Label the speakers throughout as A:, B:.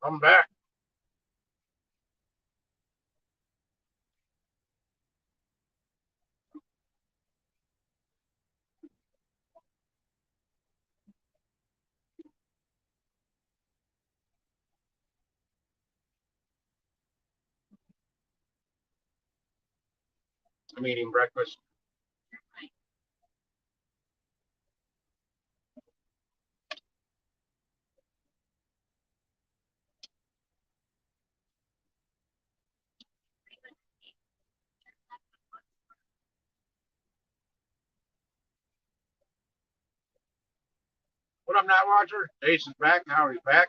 A: I'm back. I'm eating breakfast. What up, Night Watcher? Jason's back. Howie's back.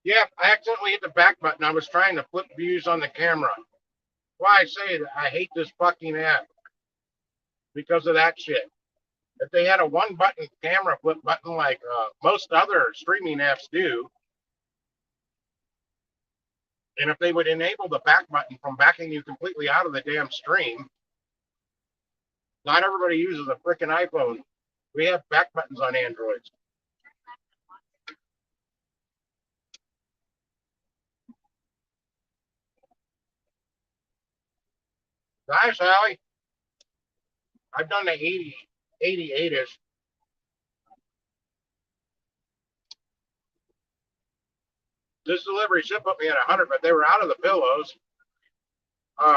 A: Yeah, I accidentally hit the back button. I was trying to flip views on the camera. Why I say that I hate this fucking app because of that shit. If they had a one button camera flip button like most other streaming apps do, and if they would enable the back button from backing you completely out of the damn stream, not everybody uses a freaking iPhone. We have back buttons on Androids. Nice, Allie. I've done the 88-ish. This delivery should put me at 100, but they were out of the pillows. Um,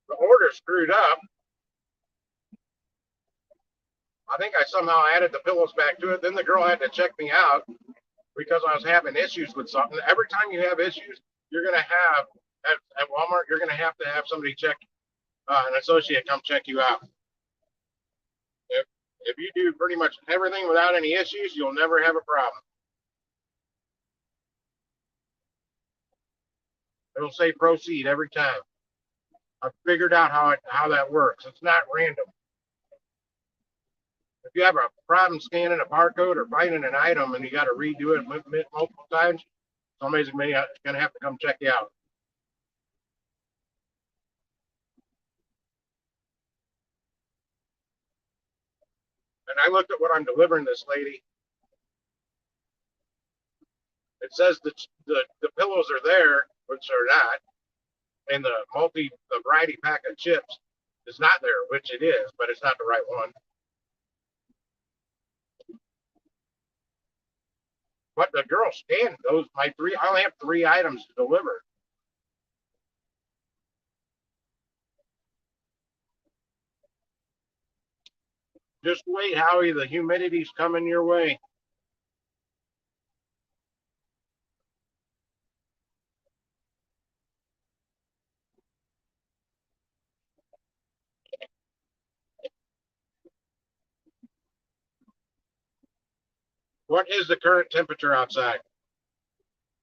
A: the order screwed up. I think I somehow added the pillows back to it. Then the girl had to check me out because I was having issues with something. Every time you have issues, you're going to have at Walmart, you're going to have somebody check an associate come check you out. If if you do pretty much everything without any issues, you'll never have a problem. It'll say proceed every time. I've figured out how that works. It's not random. If you have a problem scanning a barcode or finding an item and you got to redo it multiple times, somebody's going to have to come check you out. And I looked at what I'm delivering this lady. It says that the pillows are there, which are not, and the variety pack of chips is not there, which it is, but it's not the right one. But the girl scanned those my three. I only have three items to deliver. Just wait, Howie. The humidity's coming your way. What is the current temperature outside?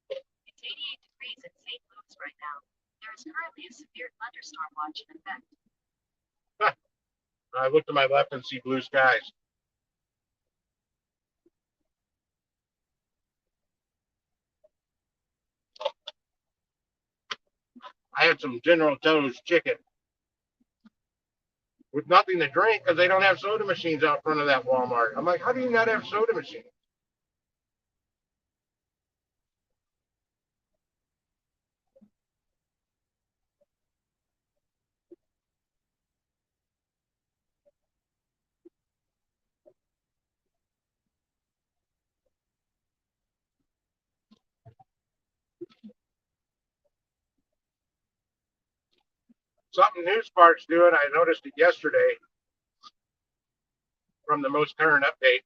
B: It's 88 degrees in St. Louis right now. There is currently a severe thunderstorm watch in effect.
A: I look to my left and see blue skies. I had some General Tso's chicken with nothing to drink because they don't have soda machines out front of that Walmart. I'm like, how do you not have soda machines? Something News Spark's doing. I noticed it yesterday from the most current update,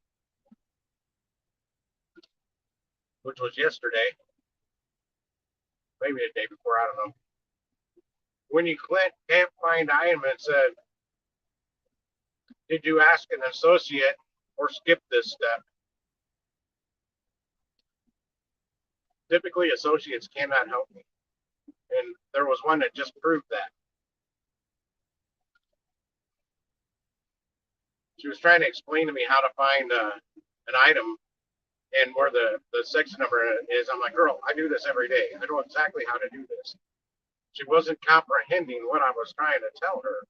A: which was yesterday, maybe the day before. I don't know. When you can't find item, it said, "Did you ask an associate or skip this step?" Typically, associates cannot help me, and there was one that just proved that. She was trying to explain to me how to find an item and where the section number is. I'm like, girl, I do this every day. I know exactly how to do this. She wasn't comprehending what I was trying to tell her.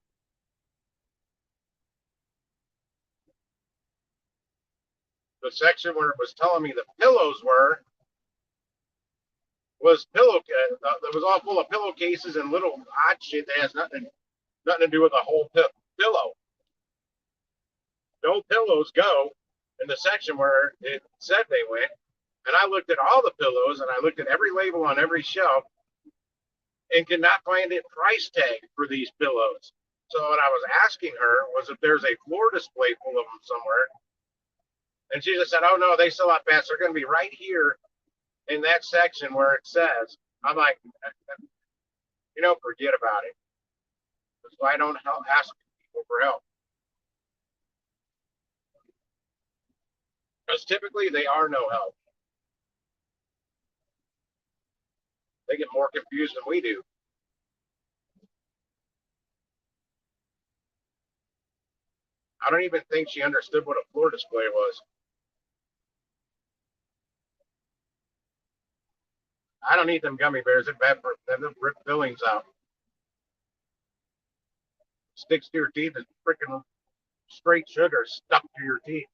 A: The section where it was telling me the pillows were, was that was all full of pillowcases and little odd shit that has nothing to do with the whole pillow. No pillows go in the section where it said they went. And I looked at all the pillows and I looked at every label on every shelf and could not find a price tag for these pillows. So what I was asking her was if there's a floor display full of them somewhere. And she just said, "Oh no, they sell out fast. They're going to be right here in that section where it says." I'm like, forget about it. That's why I don't ask people for help. Because typically they are no help. They get more confused than we do. I don't even think she understood what a floor display was. I don't eat them gummy bears. They're bad for them. Rip fillings out. Sticks to your teeth and freaking straight sugar stuck to your teeth.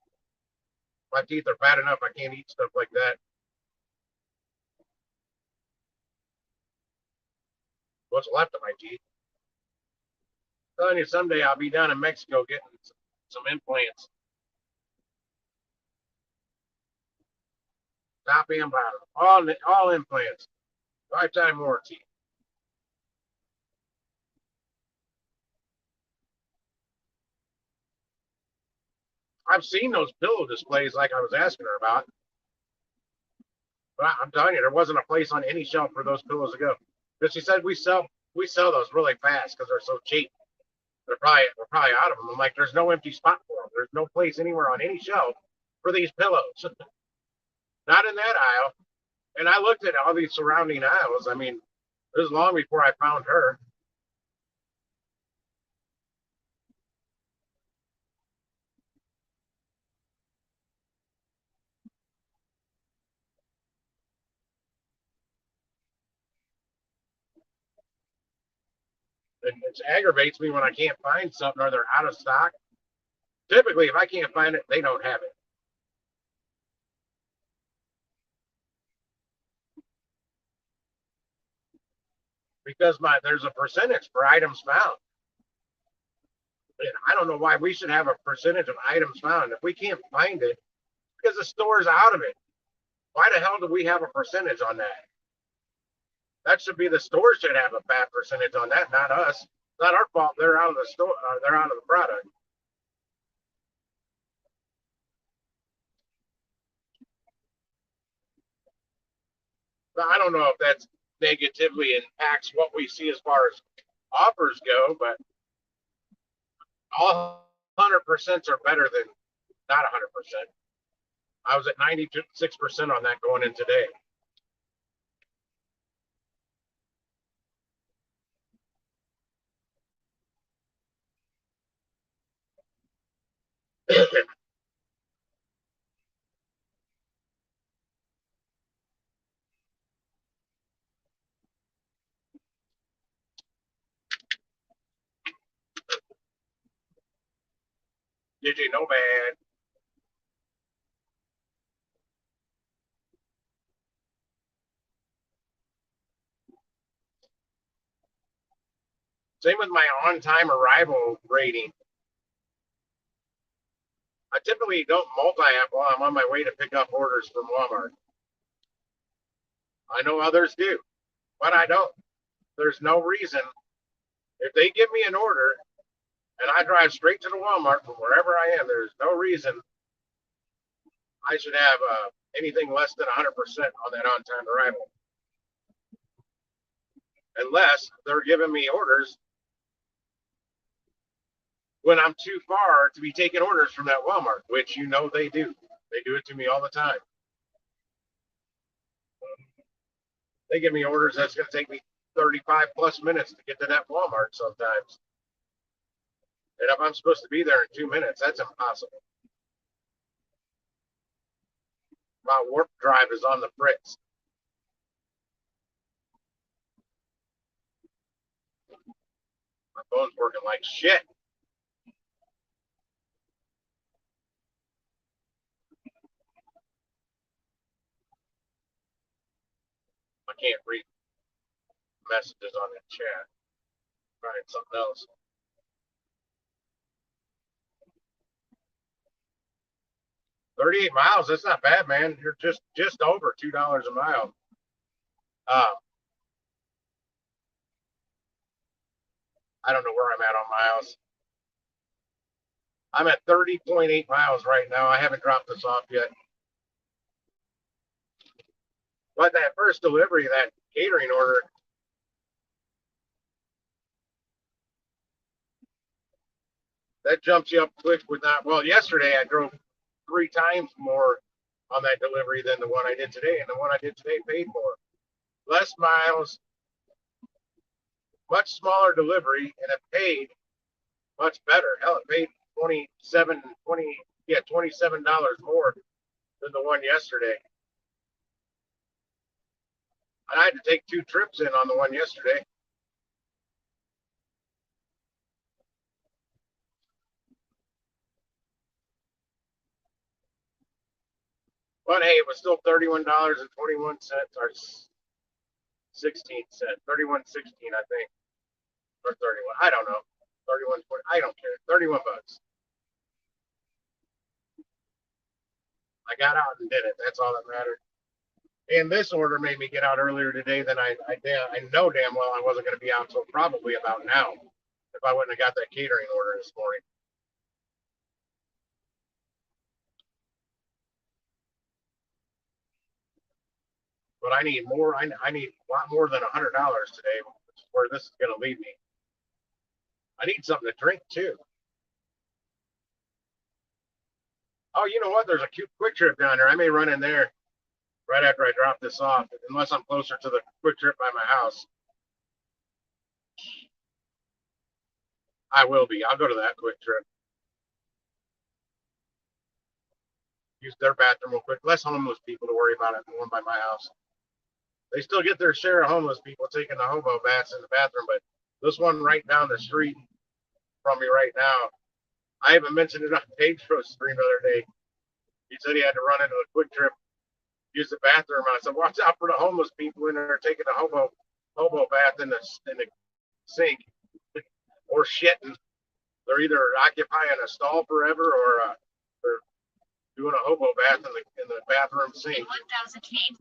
A: My teeth are bad enough. I can't eat stuff like that. What's left of my teeth? I'm telling you, someday I'll be down in Mexico getting some implants. Top and bottom. All implants. Lifetime warranty. I've seen those pillow displays like I was asking her about. But I'm telling you, there wasn't a place on any shelf for those pillows to go. But she said we sell those really fast because they're so cheap. We're probably out of them. I'm like, there's no empty spot for them. There's no place anywhere on any shelf for these pillows. Not in that aisle. And I looked at all these surrounding aisles. I mean, it was long before I found her. It aggravates me when I can't find something or they're out of stock. Typically, if I can't find it, they don't have it. Because there's a percentage for items found. And I don't know why we should have a percentage of items found. If we can't find it, because the store's out of it. Why the hell do we have a percentage on that? That should be the store should have a bad percentage on that, not us. It's not our fault. They're out of the store. They're out of the product. But I don't know if that's negatively impacts what we see as far as offers go, but all 100% are better than not 100%. I was at 96% on that going in today. Did you know, man? Same with my on-time arrival rating. I typically don't multi-app while I'm on my way to pick up orders from Walmart. I know others do, but I don't. There's no reason. If they give me an order and I drive straight to the Walmart from wherever I am, there's no reason I should have anything less than 100% on that on-time arrival. Unless they're giving me orders when I'm too far to be taking orders from that Walmart, which they do. They do it to me all the time. They give me orders that's going to take me 35 plus minutes to get to that Walmart sometimes. And if I'm supposed to be there in 2 minutes, that's impossible. My warp drive is on the fritz. My phone's working like shit. I can't read messages on that chat. Find something else. $38 miles. That's not bad, man. You're just over $2 a mile. I don't know where I'm at on miles. I'm at 30.8 miles right now. I haven't dropped this off yet. But that first delivery, that catering order, that jumps you up quick with that. Well, yesterday I drove 3 times more on that delivery than the one I did today, and the one I did today paid more. Less miles, much smaller delivery, and it paid much better. Hell, it paid $27 more than the one yesterday. And I had to take 2 trips in on the one yesterday. But hey, it was still $31.21 or 16 cents. 31.16, I think. Or 31. I don't know. 31.20. I don't care. $31. I got out and did it. That's all that mattered. And this order made me get out earlier today than I know damn well I wasn't going to be out until probably about now if I wouldn't have got that catering order this morning. But I need more. I need a lot more than $100 today, which is where this is going to lead me. I need something to drink too. Oh, you know what? There's a cute quick trip down there. I may run in there right after I drop this off, unless I'm closer to the quick trip by my house. I will be. I'll go to that quick trip. Use their bathroom real quick. Less homeless people to worry about at the one by my house. They still get their share of homeless people taking the hobo baths in the bathroom, but this one right down the street from me right now, I even mentioned it on Pedro's stream the other day. He said he had to run into a quick trip, use the bathroom. And I said, watch out for the homeless people in there taking a hobo bath in the sink or shitting. They're either occupying a stall forever or they're doing a hobo bath in the bathroom sink.
B: In 1,000 feet,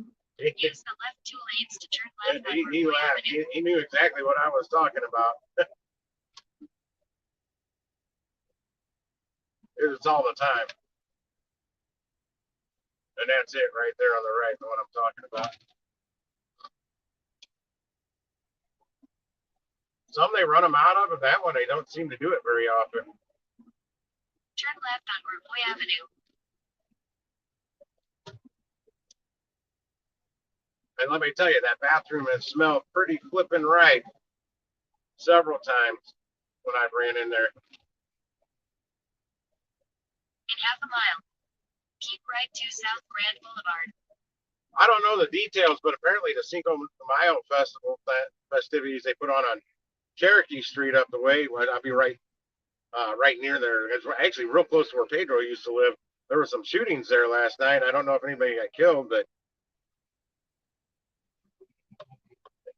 B: use the left 2 lanes to turn left on
A: He laughed. He knew exactly what I was talking about. It's all the time. And that's it right there on the right, the one I'm talking about. Some they run them out of, but that one they don't seem to do it very often.
B: Turn left on Gurmoy Avenue.
A: And let me tell you, that bathroom has smelled pretty flippin' right several times when I ran in there.
B: In half a mile, keep right to South Grand Boulevard.
A: I don't know the details, but apparently the Cinco de Mayo festival festivities they put on Cherokee Street up the way. I'll be right near there. It's actually real close to where Pedro used to live. There were some shootings there last night. I don't know if anybody got killed, but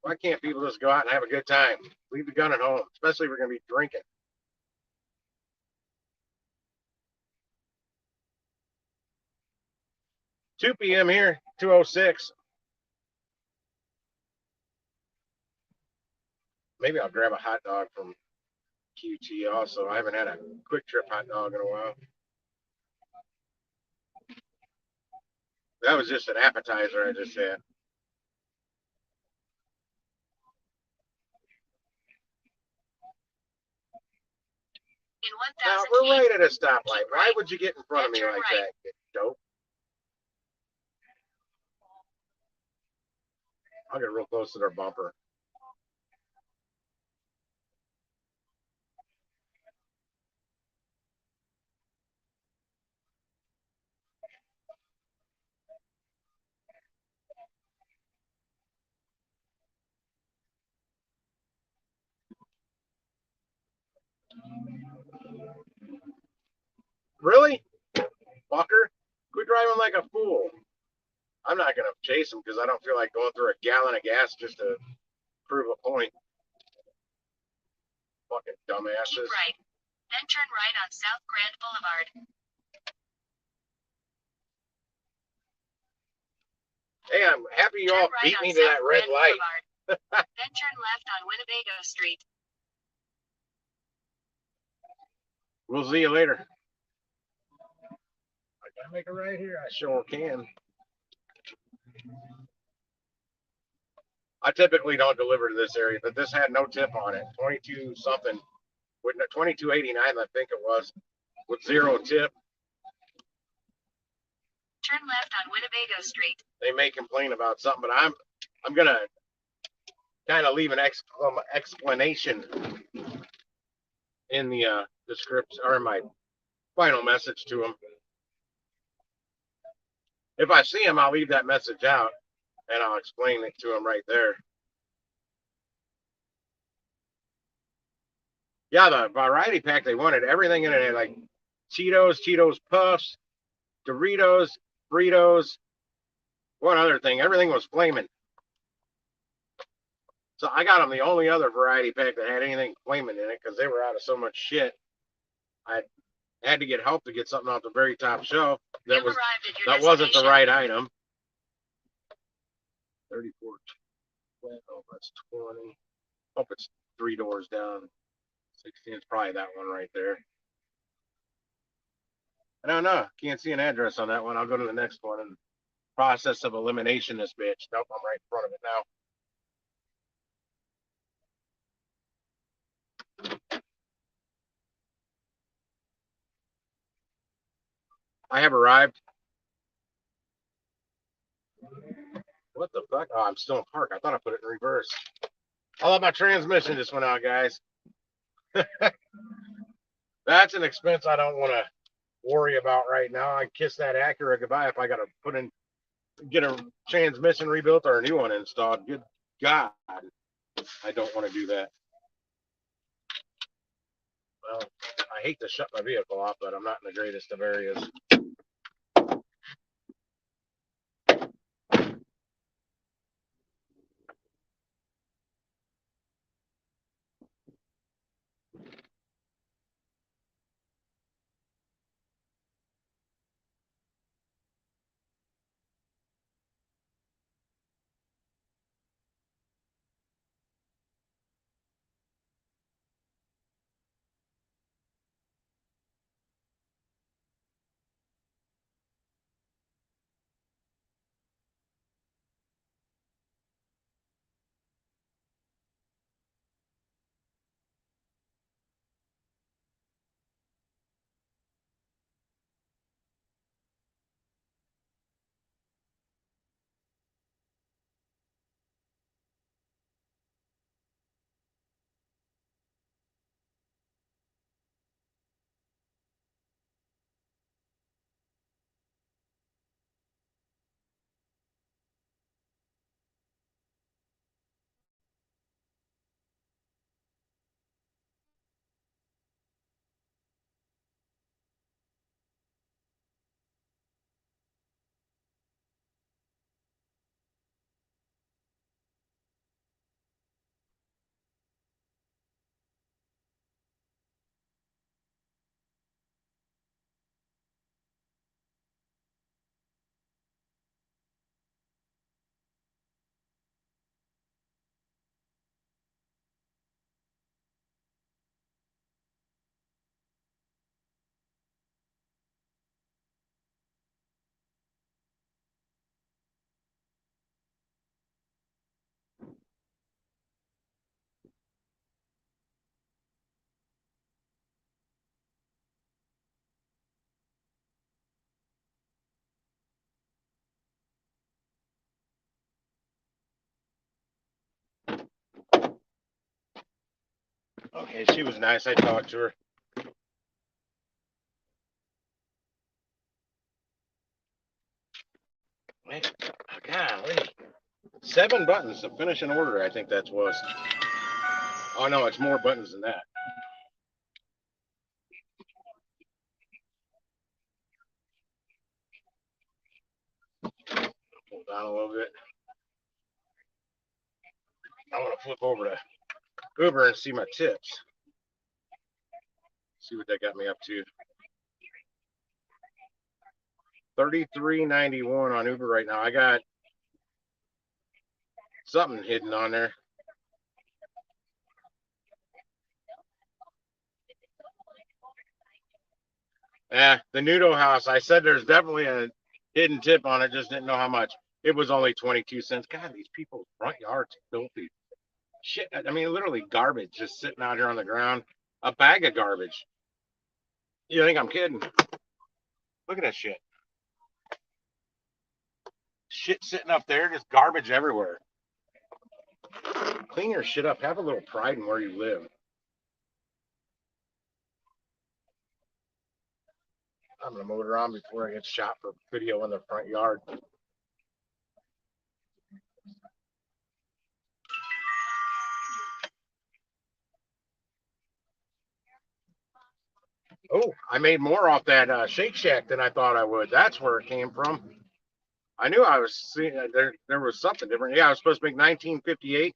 A: why can't people just go out and have a good time? Leave the gun at home, especially if we're going to be drinking. Two p.m. here, 2:06. Maybe I'll grab a hot dog from QT also. I haven't had a quick trip hot dog in a while. That was just an appetizer I just had.
B: In
A: Now
B: 1,000
A: we're
B: feet,
A: right at a stoplight. Why would you get in front of me like that, you dope? I'll get real close to their bumper. Really? Fucker? Quit driving like a fool. I'm not gonna chase them because I don't feel like going through a gallon of gas just to prove a point. Fucking dumbasses.
B: Keep right, then turn right on South Grand Boulevard.
A: Hey, I'm happy you
B: Turn
A: all
B: right
A: beat
B: on
A: me to that
B: South
A: red
B: Grand
A: light.
B: Boulevard. Then turn left on Winnebago Street.
A: We'll see you later. I gotta make a right here. I sure can. I typically don't deliver to this area, but this had no tip on it. 22 something, with 22.89, I think it was, with 0 tip.
B: Turn left on Winnebago Street.
A: They may complain about something, but I'm gonna kind of leave an explanation in the description or in my final message to them. If I see them, I'll leave that message out and I'll explain it to them right there. Yeah, the variety pack, they wanted everything in it, like Cheetos, Cheetos Puffs, Doritos, Fritos, one other thing. Everything was flaming. So I got them the only other variety pack that had anything flaming in it because they were out of so much shit. I had to get help to get something off the very top shelf that wasn't the right item. 34. Oh, that's 20. Hope it's 3 doors down. 16 is probably that one right there. I don't know. Can't see an address on that one. I'll go to the next one and process of elimination this bitch. Nope, I'm right in front of it now. I have arrived. What the fuck? Oh, I'm still in park. I thought I put it in reverse. I love my transmission just went out, guys. That's an expense I don't want to worry about right now. I kiss that Acura goodbye if I got to get a transmission rebuilt or a new one installed. Good God, I don't want to do that. Well, I hate to shut my vehicle off, but I'm not in the greatest of areas. Okay, she was nice. I talked to her. Man, golly. 7 buttons to finish an order, I think that was. Oh, no, it's more buttons than that. Down a little bit. I want to flip over to Uber and see my tips. See what that got me up to. $33.91 on Uber right now. I got something hidden on there. Yeah, the Nudo house. I said there's definitely a hidden tip on it, just didn't know how much. It was only 22 cents. God, these people's front yards are filthy. Shit, I mean, literally garbage just sitting out here on the ground. A bag of garbage. You think I'm kidding? Look at that shit. Shit sitting up there, just garbage everywhere. Clean your shit up. Have a little pride in where you live. I'm gonna motor on before I get shot for video in the front yard. Oh, I made more off that Shake Shack than I thought I would. That's where it came from. I knew I was seeing there was something different. Yeah, I was supposed to make 1958.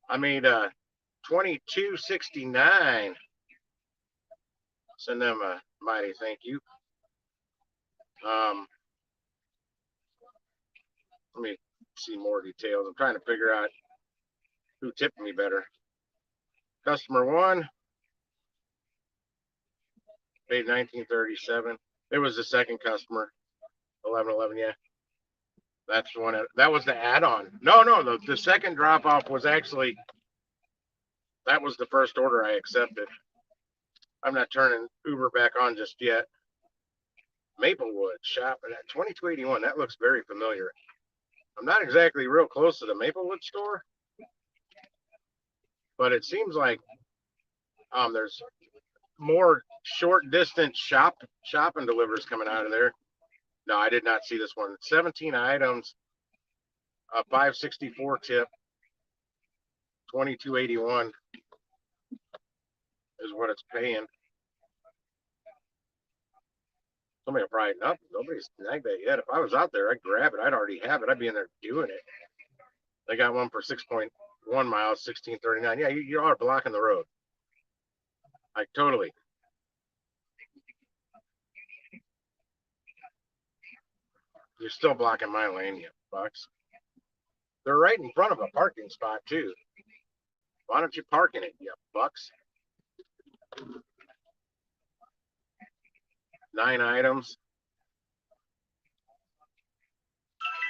A: I made 2269. Send them a mighty thank you. Let me see more details. I'm trying to figure out who tipped me better. Customer one paid 1937. It was the second customer, 1111. Yeah, that's the one. That was the add-on. No, the second drop-off was actually that was the first order I accepted. I'm not turning Uber back on just yet. Maplewood shop at 2281. That looks very familiar. I'm not exactly real close to the Maplewood store, but it seems like there's more short distance shopping delivers coming out of there. No, I did not see this one. 17 items, a 564 tip, 2281 is what it's paying. Somebody will probably nothing. Nobody's snagged that yet. If I was out there, I'd grab it. I'd already have it. I'd be in there doing it. They got one for 6.1 miles, 1639. Yeah, you are blocking the road. Like totally. You're still blocking my lane, you fucks. They're right in front of a parking spot too. Why don't you park in it, you fucks? 9 items.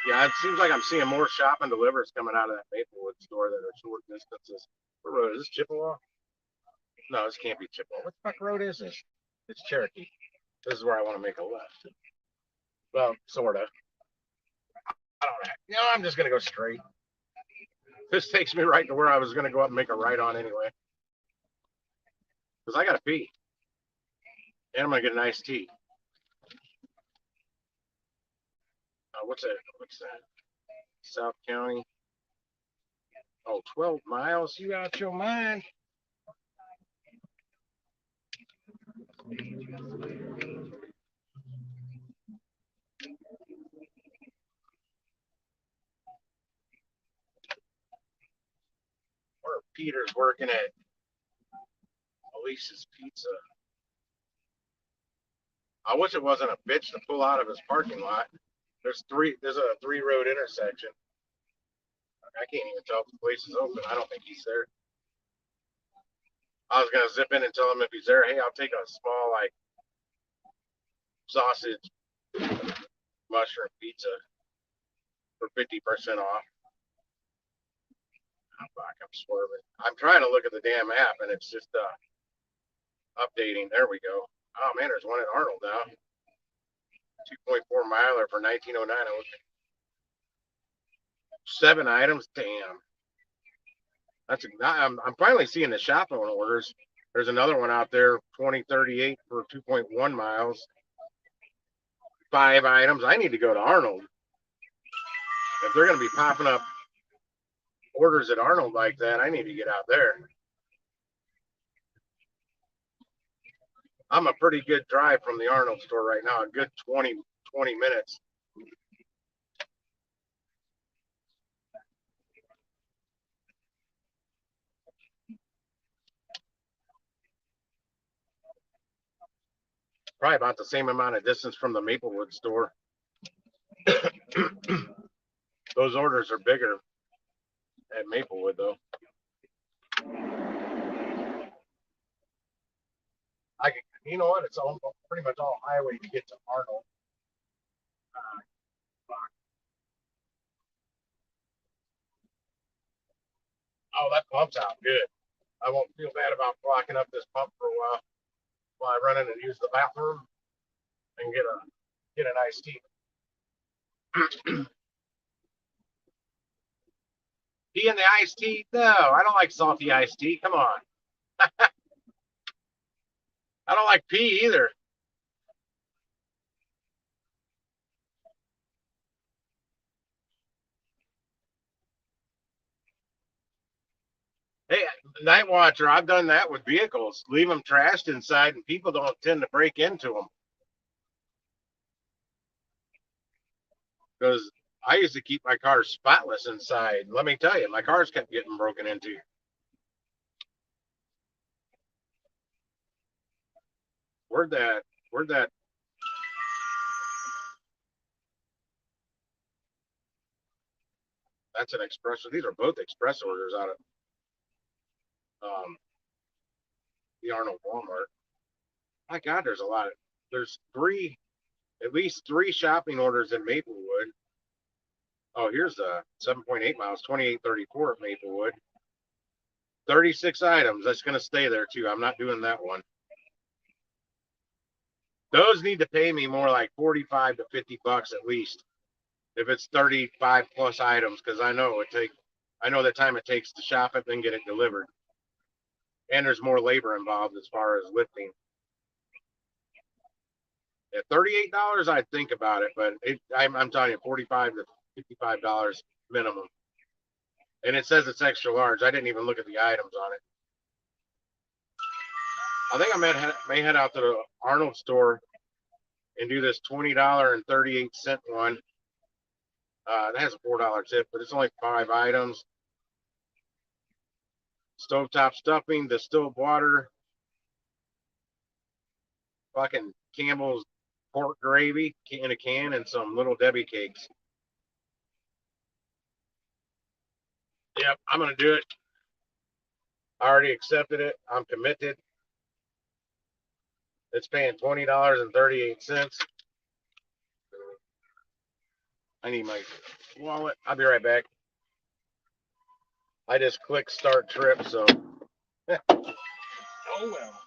A: Yeah, it seems like I'm seeing more shop and delivers coming out of that Maplewood store that are short distances. What road is this? Chippewa? No, this can't be Chippewa. What the fuck road is this? It's Cherokee. This is where I want to make a left. Well, sort of. I don't know. You know, I'm just going to go straight. This takes me right to where I was going to go up and make a right on anyway. Because I got to pee. And I'm going to get an iced tea. What's that? South County. Oh, 12 miles? You out your mind? Where Peter's working at Elise's Pizza. I wish it wasn't a bitch to pull out of his parking lot. There's a 3-road intersection. I can't even tell if the place is open. I don't think he's there. I was gonna zip in and tell him if he's there, hey, I'll take a small like sausage mushroom pizza for 50% off. Oh, fuck, I'm swerving. I'm trying to look at the damn app and it's just updating. There we go. Oh man, there's one at Arnold now. 2.4 miler for 1909. 7 items. Damn. I'm finally seeing the shopping orders. There's another one out there, 2038 for 2.1 miles. 5 items. I need to go to Arnold. If they're going to be popping up orders at Arnold like that, I need to get out there. I'm a pretty good drive from the Arnold store right now, a good 20 minutes. Probably about the same amount of distance from the Maplewood store. Those orders are bigger at Maplewood, though. You know what? It's all pretty much all highway to get to Arnold. Oh, that pump's out good. I won't feel bad about blocking up this pump for a while I run in and use the bathroom and get an iced tea. Tea in the iced tea? No, I don't like salty iced tea. Come on. I don't like pee either. Hey, night watcher, I've done that with vehicles. Leave them trashed inside, and people don't tend to break into them because I used to keep my car spotless inside. Let me tell you, my cars kept getting broken into. Where'd that? Where'd that? That's an express. These are both express orders out of um, the Arnold Walmart. My God, there's a lot of. There's at least three shopping orders in Maplewood. Oh, here's the 7.8 miles, 2834 at Maplewood. 36 items. That's going to stay there too. I'm not doing that one. Those need to pay me more like 45 to 50 bucks at least if it's 35 plus items because I know the time it takes to shop it and get it delivered. And there's more labor involved as far as lifting. At $38, I'd think about it, but I'm telling you, 45 to $55 minimum. And it says it's extra large. I didn't even look at the items on it. I think I may head out to the Arnold store and do this $20.38 one. It has a $4 tip, but it's only 5 items. Stovetop stuffing, distilled water, fucking Campbell's pork gravy in a can, and some Little Debbie cakes. Yep, I'm gonna do it. I already accepted it. I'm committed. It's paying $20.38. I need my wallet. I'll be right back. I just clicked start trip, so. Oh well.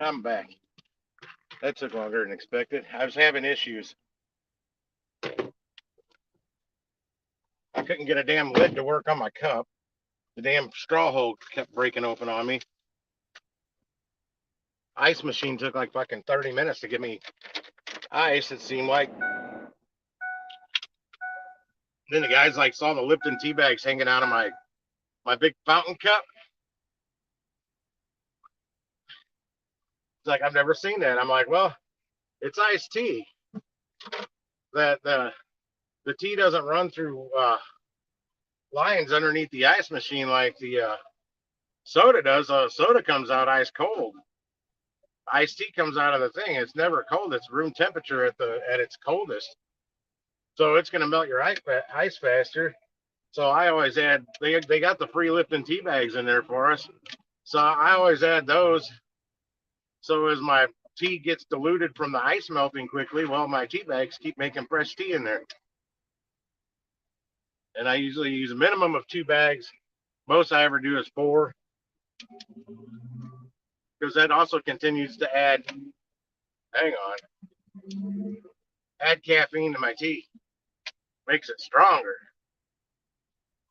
A: I'm back. That took longer than expected. I was having issues. I couldn't get a damn lid to work on my cup. The damn straw hole kept breaking open on me. Ice machine took like fucking 30 minutes to get me ice, it seemed like. Then the guys like saw the Lipton tea bags hanging out of my big fountain cup. It's like, I've never seen that. I'm like, well, it's iced tea. That the tea doesn't run through lines underneath the ice machine like the soda does. Soda comes out ice cold. Iced tea comes out of the thing. It's never cold. It's room temperature at its coldest. So it's going to melt your ice faster. So I always add. They got the free Lipton tea bags in there for us. So I always add those. So as my tea gets diluted from the ice melting quickly. Well, my tea bags keep making fresh tea in there. And I usually use a minimum of 2 bags. Most I ever do is 4. Because that also continues to add, hang on, add caffeine to my tea. Makes it stronger.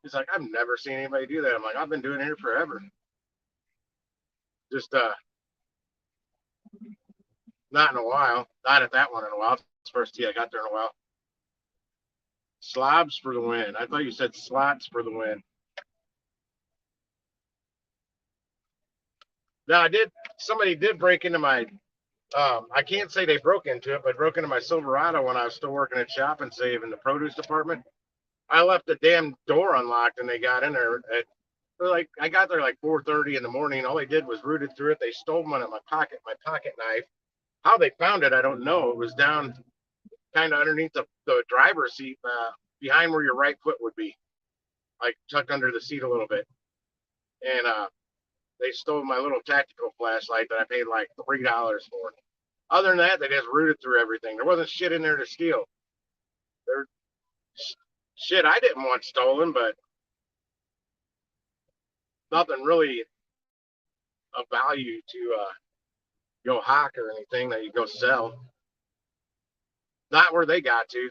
A: He's like, I've never seen anybody do that. I'm like, I've been doing it here forever. Just not in a while. Not at that one in a while. It's the first tea I got there in a while. Slobs for the win. I thought you said slots for the win. Now somebody did break into my, I can't say they broke into it, but broke into my Silverado when I was still working at Shop and Save in the produce department. I left the damn door unlocked and they got in there I got there like 4:30 in the morning. All they did was rooted through it. They stole one at my pocket knife. How they found it, I don't know. It was down kind of underneath the driver's seat, behind where your right foot would be, like tucked under the seat a little bit. And they stole my little tactical flashlight that I paid like $3 for. Other than that, they just rooted through everything. There wasn't shit in there to steal. There, shit I didn't want stolen, but nothing really of value to go hawk or anything that you go sell. Not where they got to.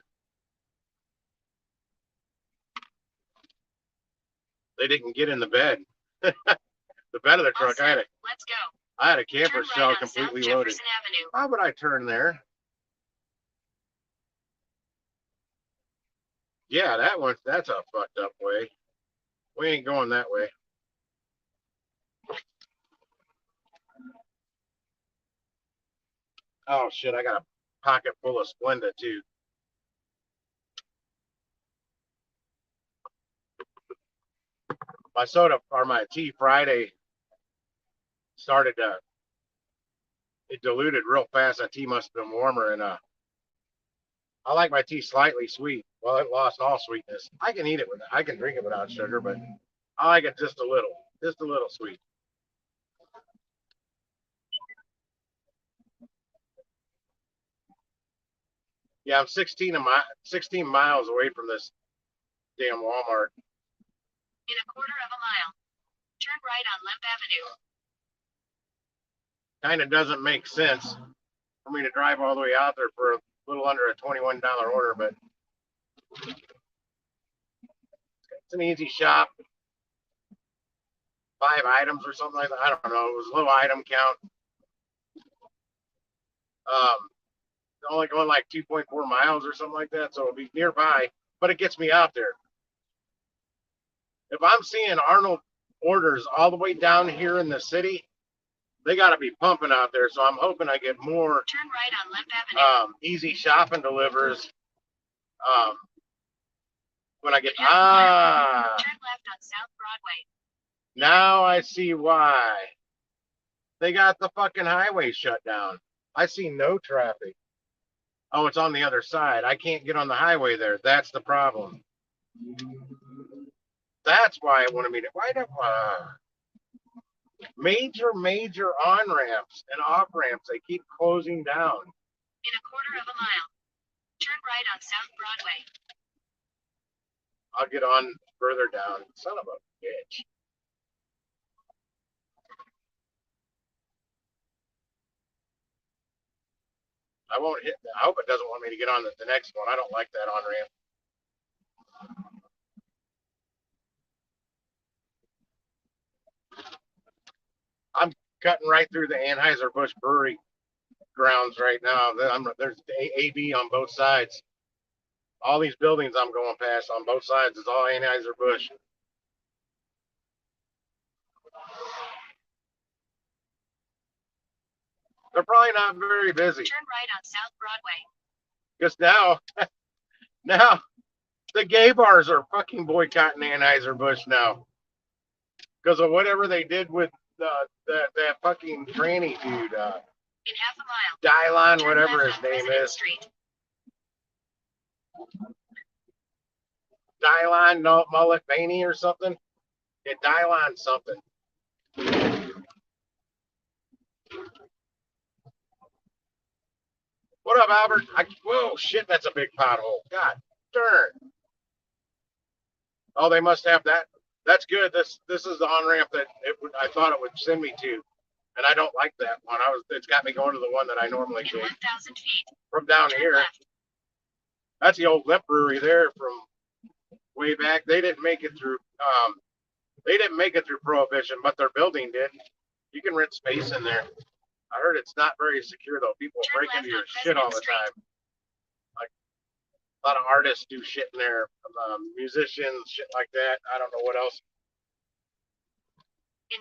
A: They didn't get in the bed. The bed of the truck,
B: Let's go.
A: I had a camper
B: Turn
A: shell
B: right on
A: completely
B: South
A: loaded.
B: Jefferson Avenue.
A: How would I turn there? Yeah, that's a fucked up way. We ain't going that way. Oh shit, I got a pocket full of Splenda too. My soda or my tea Friday started to it diluted real fast. That tea must have been warmer and I like my tea slightly sweet. Well, it lost all sweetness. I can eat it I can drink it without sugar, but I like it just a little sweet. Yeah, I'm 16 miles away from this damn Walmart.
B: In a quarter of a mile, turn right on Lemp Avenue.
A: Kind of doesn't make sense for me to drive all the way out there for a little under a $21 order, but it's an easy shop. 5 items or something like that. I don't know. It was a low item count. Only going like 2.4 miles or something like that, so it'll be nearby, but it gets me out there. If I'm seeing Arnold orders all the way down here in the city, they got to be pumping out there. So I'm hoping I get more.
B: Turn right on Lemp Avenue.
A: Easy shopping delivers. When I get
B: turn left on South Broadway.
A: Now I see why they got the fucking highway shut down. I see no traffic. Oh, it's on the other side. I can't get on the highway there. That's the problem. That's why I wanted me to. Why don't major on ramps and off ramps? They keep closing down.
B: In a quarter of a mile, turn right on South Broadway.
A: I'll get on further down. Son of a bitch. I won't hit. I hope it doesn't want me to get on the next one. I don't like that on ramp. I'm cutting right through the Anheuser-Busch Brewery grounds right now. There's AB on both sides. All these buildings I'm going past on both sides is all Anheuser-Busch. They're probably not very busy.
B: Turn right on South Broadway.
A: Because now the gay bars are fucking boycotting Anheuser-Busch now. Because of whatever they did with that fucking tranny dude.
B: In half a
A: Dylon,
B: mile.
A: whatever his name is.
B: Street.
A: Dylon Mullet Bainey or something. Yeah, Dylon something. What up, Albert? Whoa, shit, that's a big pothole. God darn. Oh, they must have that. That's good. This is the on ramp that I thought it would send me to, and I don't like that one. It's got me going to the one that I normally
B: In
A: take
B: 1,000 feet,
A: from down
B: turn
A: here.
B: left.
A: That's the old Limp Brewery there from way back. They didn't make it through. They didn't make it through Prohibition, but their building did. You can rent space in there. I heard it's not very secure though. People
B: Turn
A: break
B: left
A: into your
B: on
A: shit all
B: President
A: the time. Like a lot of artists do shit in there, musicians, shit like that. I don't know what else.
B: In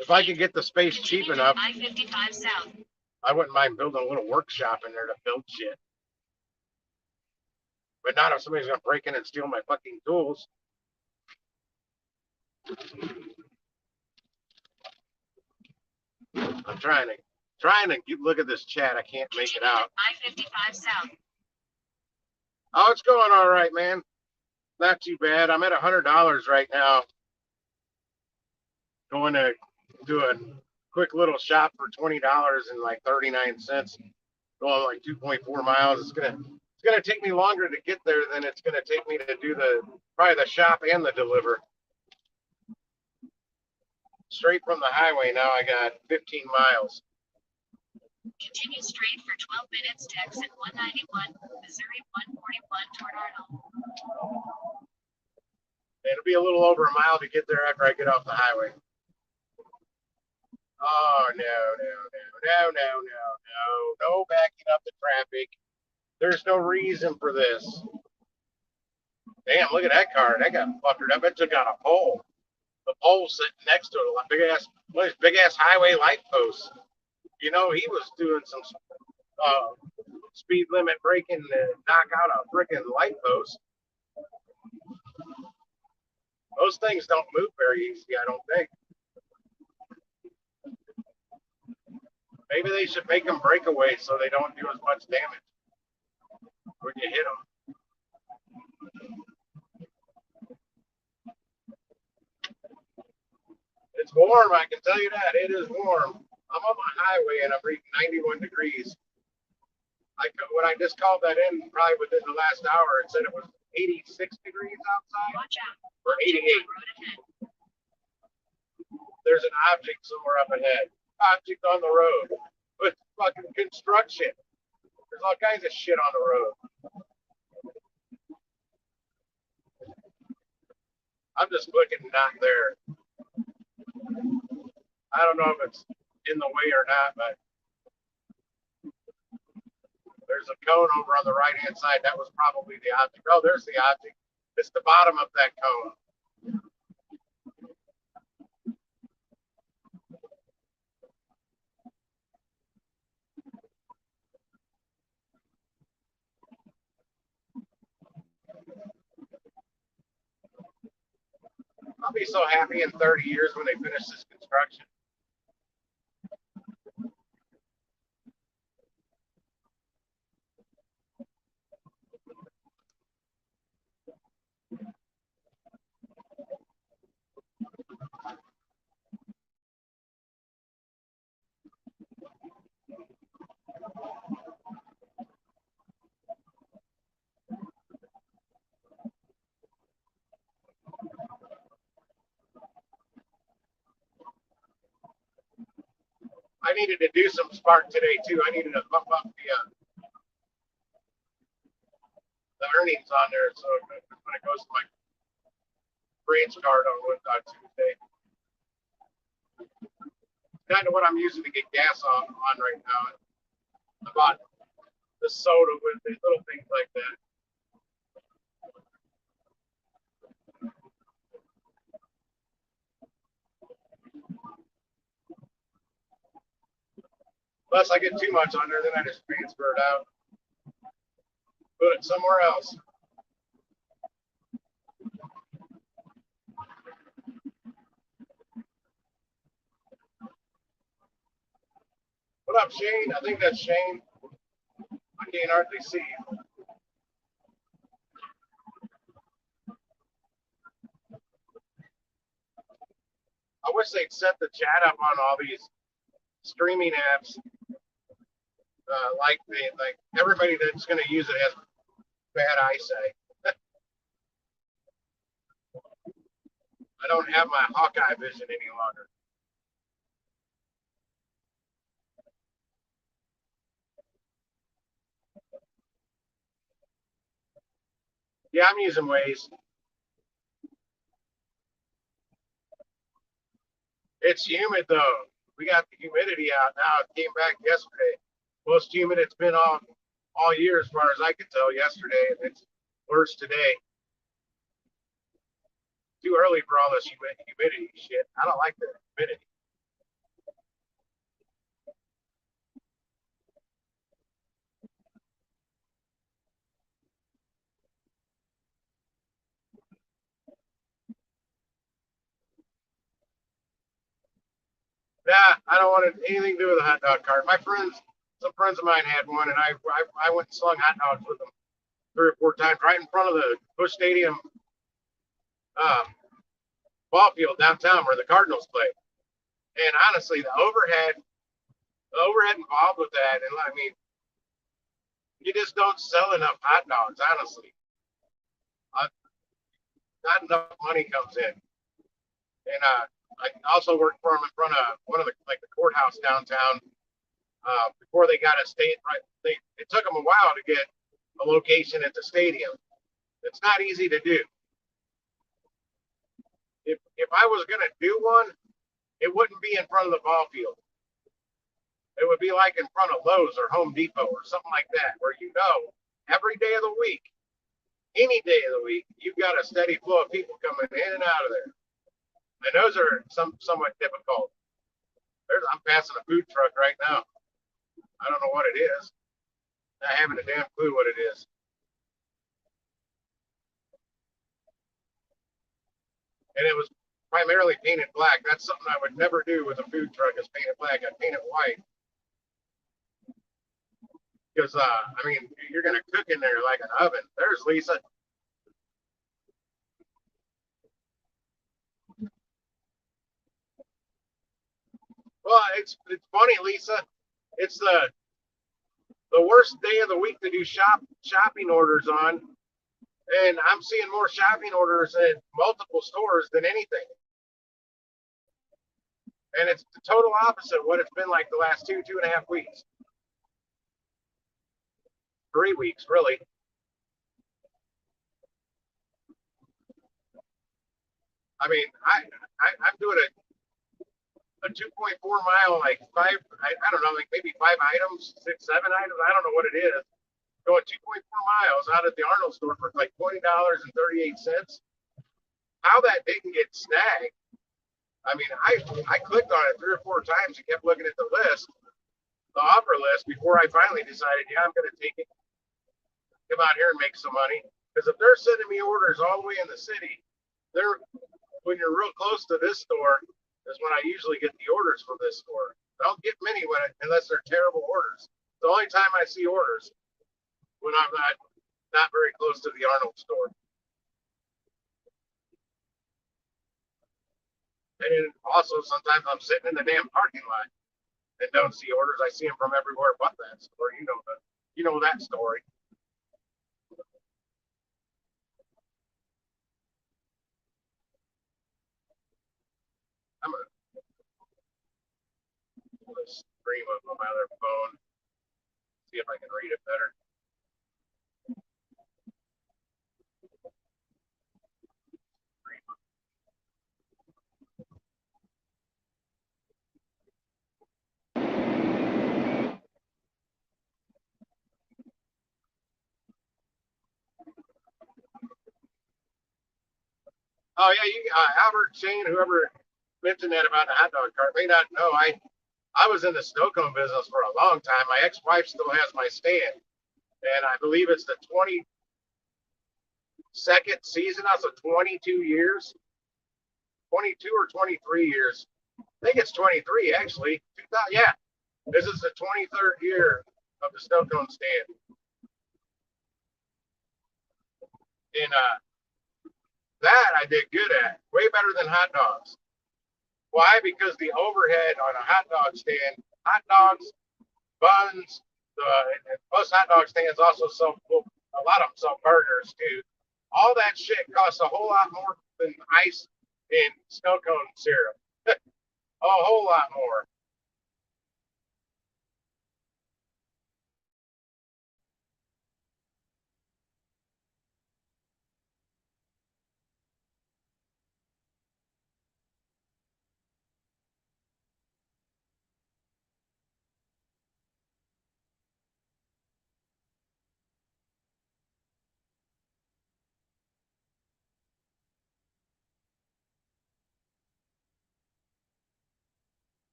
B: 900
A: If I
B: feet,
A: could get the space cheap enough,
B: I-55 south.
A: I wouldn't mind building a little workshop in there to build shit. But not if somebody's gonna break in and steal my fucking tools. I'm trying to look at this chat. I can't make it out.
B: I-55 south.
A: Oh, it's going all right, man. Not too bad. I'm at $100 right now. Going to do a quick little shop for $20 and like 39 cents. Going like 2.4 miles. It's gonna take me longer to get there than it's gonna take me to do probably the shop and the deliver. Straight from the highway now. I got 15 miles.
B: Continue straight for 12 minutes to exit 191, Missouri 141 toward Arnold.
A: It'll be a little over a mile to get there after I get off the highway. Oh, no backing up the traffic. There's no reason for this. Damn, look at that car. That got fuckered up. It took out a pole. The pole sitting next to it, big ass highway light posts. You know, he was doing some speed limit braking to knock out a freaking light post. Those things don't move very easy, I don't think. Maybe they should make them breakaway so they don't do as much damage when you hit them. It's warm, I can tell you that. It is warm. I'm on my highway and I'm reading 91 degrees. When I just called that in, probably within the last hour, it said it was 86 degrees outside.
B: Watch out.
A: Or 88. There's an object somewhere up ahead. Object on the road. With fucking construction. There's all kinds of shit on the road. I'm just clicking not there. I don't know if it's in the way or not, but there's a cone over on the right hand side. That was probably the object. Oh, there's the object. It's the bottom of that cone. I'll be so happy in 30 years when they finish this construction. I needed to do some spark today too. I needed to bump up the earnings on there, so when it goes to my branch card on Tuesday, kind of what I'm using to get gas on right now. I bought the soda with it, little things like that. Unless I get too much on there, then I just transfer it out, put it somewhere else. What up, Shane? I think that's Shane. I can't hardly see you. I wish they'd set the chat up on all these streaming apps. like everybody that's going to use it has bad eyesight. I don't have my Hawkeye vision any longer. Yeah, I'm using Waze. It's humid though. We got the humidity out now. It came back yesterday. Most humid it's been all year, as far as I could tell. Yesterday, and it's worse today. Too early for all this humidity shit. I don't like the humidity. Nah, I don't want anything to do with a hot dog cart. Some friends of mine had one, and I went and slung hot dogs with them 3 or 4 times right in front of the Bush Stadium um, ball field downtown where the Cardinals play. And honestly, the overhead involved with that, and I mean, you just don't sell enough hot dogs. Honestly, uh, not enough money comes in. And I also worked for them in front of one of the the courthouse downtown before they got a state. Right, it took them a while to get a location at the stadium. It's not easy to do. If I was going to do one, it wouldn't be in front of the ball field. It would be like in front of Lowe's or Home Depot or something like that, where every day of the week, any day of the week, you've got a steady flow of people coming in and out of there. And those are somewhat difficult. I'm passing a food truck right now. I don't know what it is. I haven't a damn clue what it is. And it was primarily painted black. That's something I would never do with a food truck is paint it black. I paint it white. Because I mean, you're gonna cook in there like an oven. There's Lisa. Well, it's funny, Lisa. It's the worst day of the week to do shopping orders on, and I'm seeing more shopping orders at multiple stores than anything. And it's the total opposite of what it's been like the last 2.5 weeks, 3 weeks, really. I mean, I'm doing a 2.4 mile, like I don't know, like maybe 5 items, 6, 7 items. I don't know what it is. Going 2.4 miles out at the Arnold store for like $20.38. How that didn't get snagged? I mean, I clicked on it 3 or 4 times and kept looking at the list, the offer list, before I finally decided, yeah, I'm going to take it, come out here and make some money. Because if they're sending me orders all the way in the city, they're when you're real close to this store is when I usually get the orders from this store. I don't get many unless they're terrible orders. The only time I see orders when I'm not very close to the Arnold store. And also sometimes I'm sitting in the damn parking lot and don't see orders. I see them from everywhere but that store. You know that story. I'm gonna pull this stream up on my other phone, see if I can read it better. Oh yeah, Albert Shane, whoever mentioned that about the hot dog cart may not know. I was in the snow cone business for a long time. My ex-wife still has my stand, and I believe it's the 22nd season. Now, so 22 years, 22 or 23 years. I think it's 23 actually. Yeah, this is the 23rd year of the snow cone stand, and that I did good at, way better than hot dogs. Why? Because the overhead on a hot dog stand, hot dogs, buns, And most hot dog stands also sell, well, a lot of them sell burgers too. All that shit costs a whole lot more than ice and snow cone syrup. A whole lot more.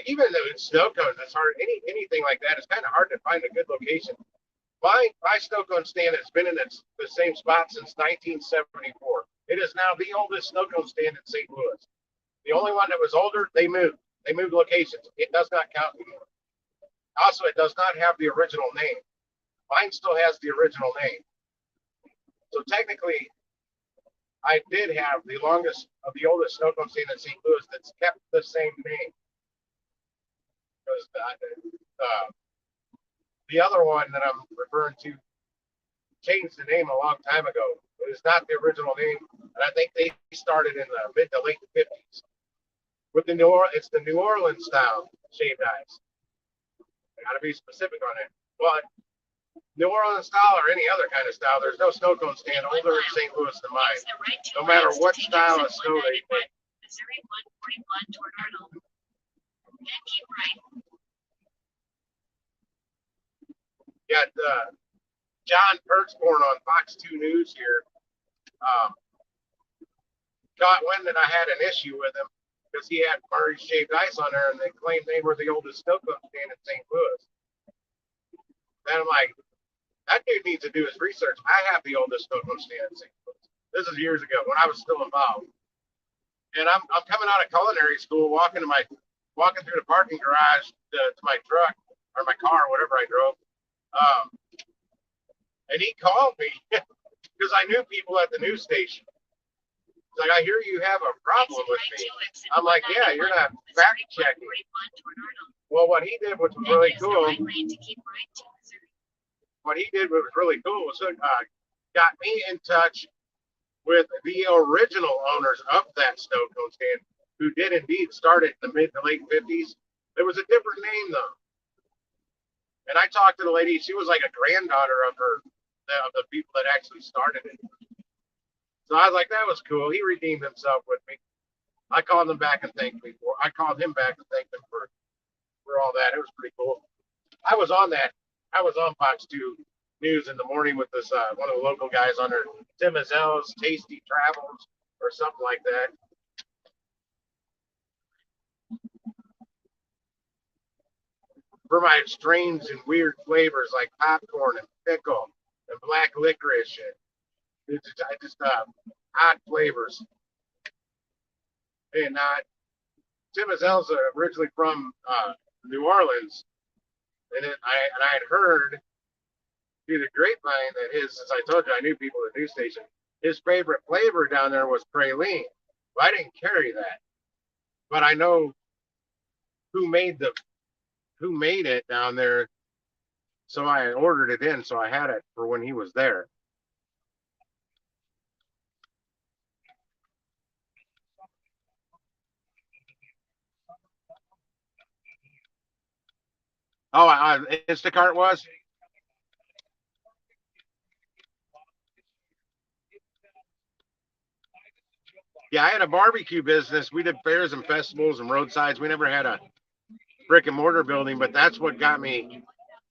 A: Even though it's snow cones, it's hard. Anything like that, it's kind of hard to find a good location. My snow cone stand has been in the same spot since 1974. It is now the oldest snow cone stand in St. Louis. The only one that was older, they moved. They moved locations. It does not count anymore. Also, it does not have the original name. Mine still has the original name. So technically, I did have the longest of the oldest snow cone stand in St. Louis that's kept the same name. Because the other one that I'm referring to changed the name a long time ago. It is not the original name, and I think they started in the mid to late 50s. With it's the New Orleans style shaved ice. I got to be specific on it. But New Orleans style or any other kind of style, there's no snow cone stand older in St. Louis than mine. No matter what style of snow they make.
B: Missouri 141 toward Arnold. Then keep right.
A: Got John Pertzborn on Fox 2 News here. Got wind that I had an issue with him because he had Murray shaved ice on there, and they claimed they were the oldest snow cone stand in St. Louis. And I'm like, that dude needs to do his research. I have the oldest snow cone stand in St. Louis. This is years ago when I was still involved. And I'm coming out of culinary school, walking through the parking garage to my truck or my car, whatever I drove. And he called me because I knew people at the news station. He's like, I hear you have a problem with me. I'm like, yeah, you're not fact checking. Well, what he did, which was really cool, what he did, what was really cool, was got me in touch with the original owners of that snow cone stand, who did indeed start it in the mid to late 50s. There was a different name though, and I talked to the lady. She was like a granddaughter of the people that actually started it. So I was like, that was cool. He redeemed himself with me. I called him back and thanked me for. I called him back and thanked him for all that. It was pretty cool. I was on that. I was on Fox 2 News in the morning with this one of the local guys on there, Tim Azel's Tasty Travels or something like that. For my strange and weird flavors like popcorn and pickle and black licorice and just odd flavors. And Tim Azel's originally from New Orleans, and I had heard through the grapevine that as I told you, I knew people at the news station. His favorite flavor down there was praline. Well, I didn't carry that, but I know who made it down there, so I ordered it in, so I had it for when he was there. Oh, Instacart was? Yeah, I had a barbecue business. We did fairs and festivals and roadsides. We never had a brick and mortar building, but that's what got me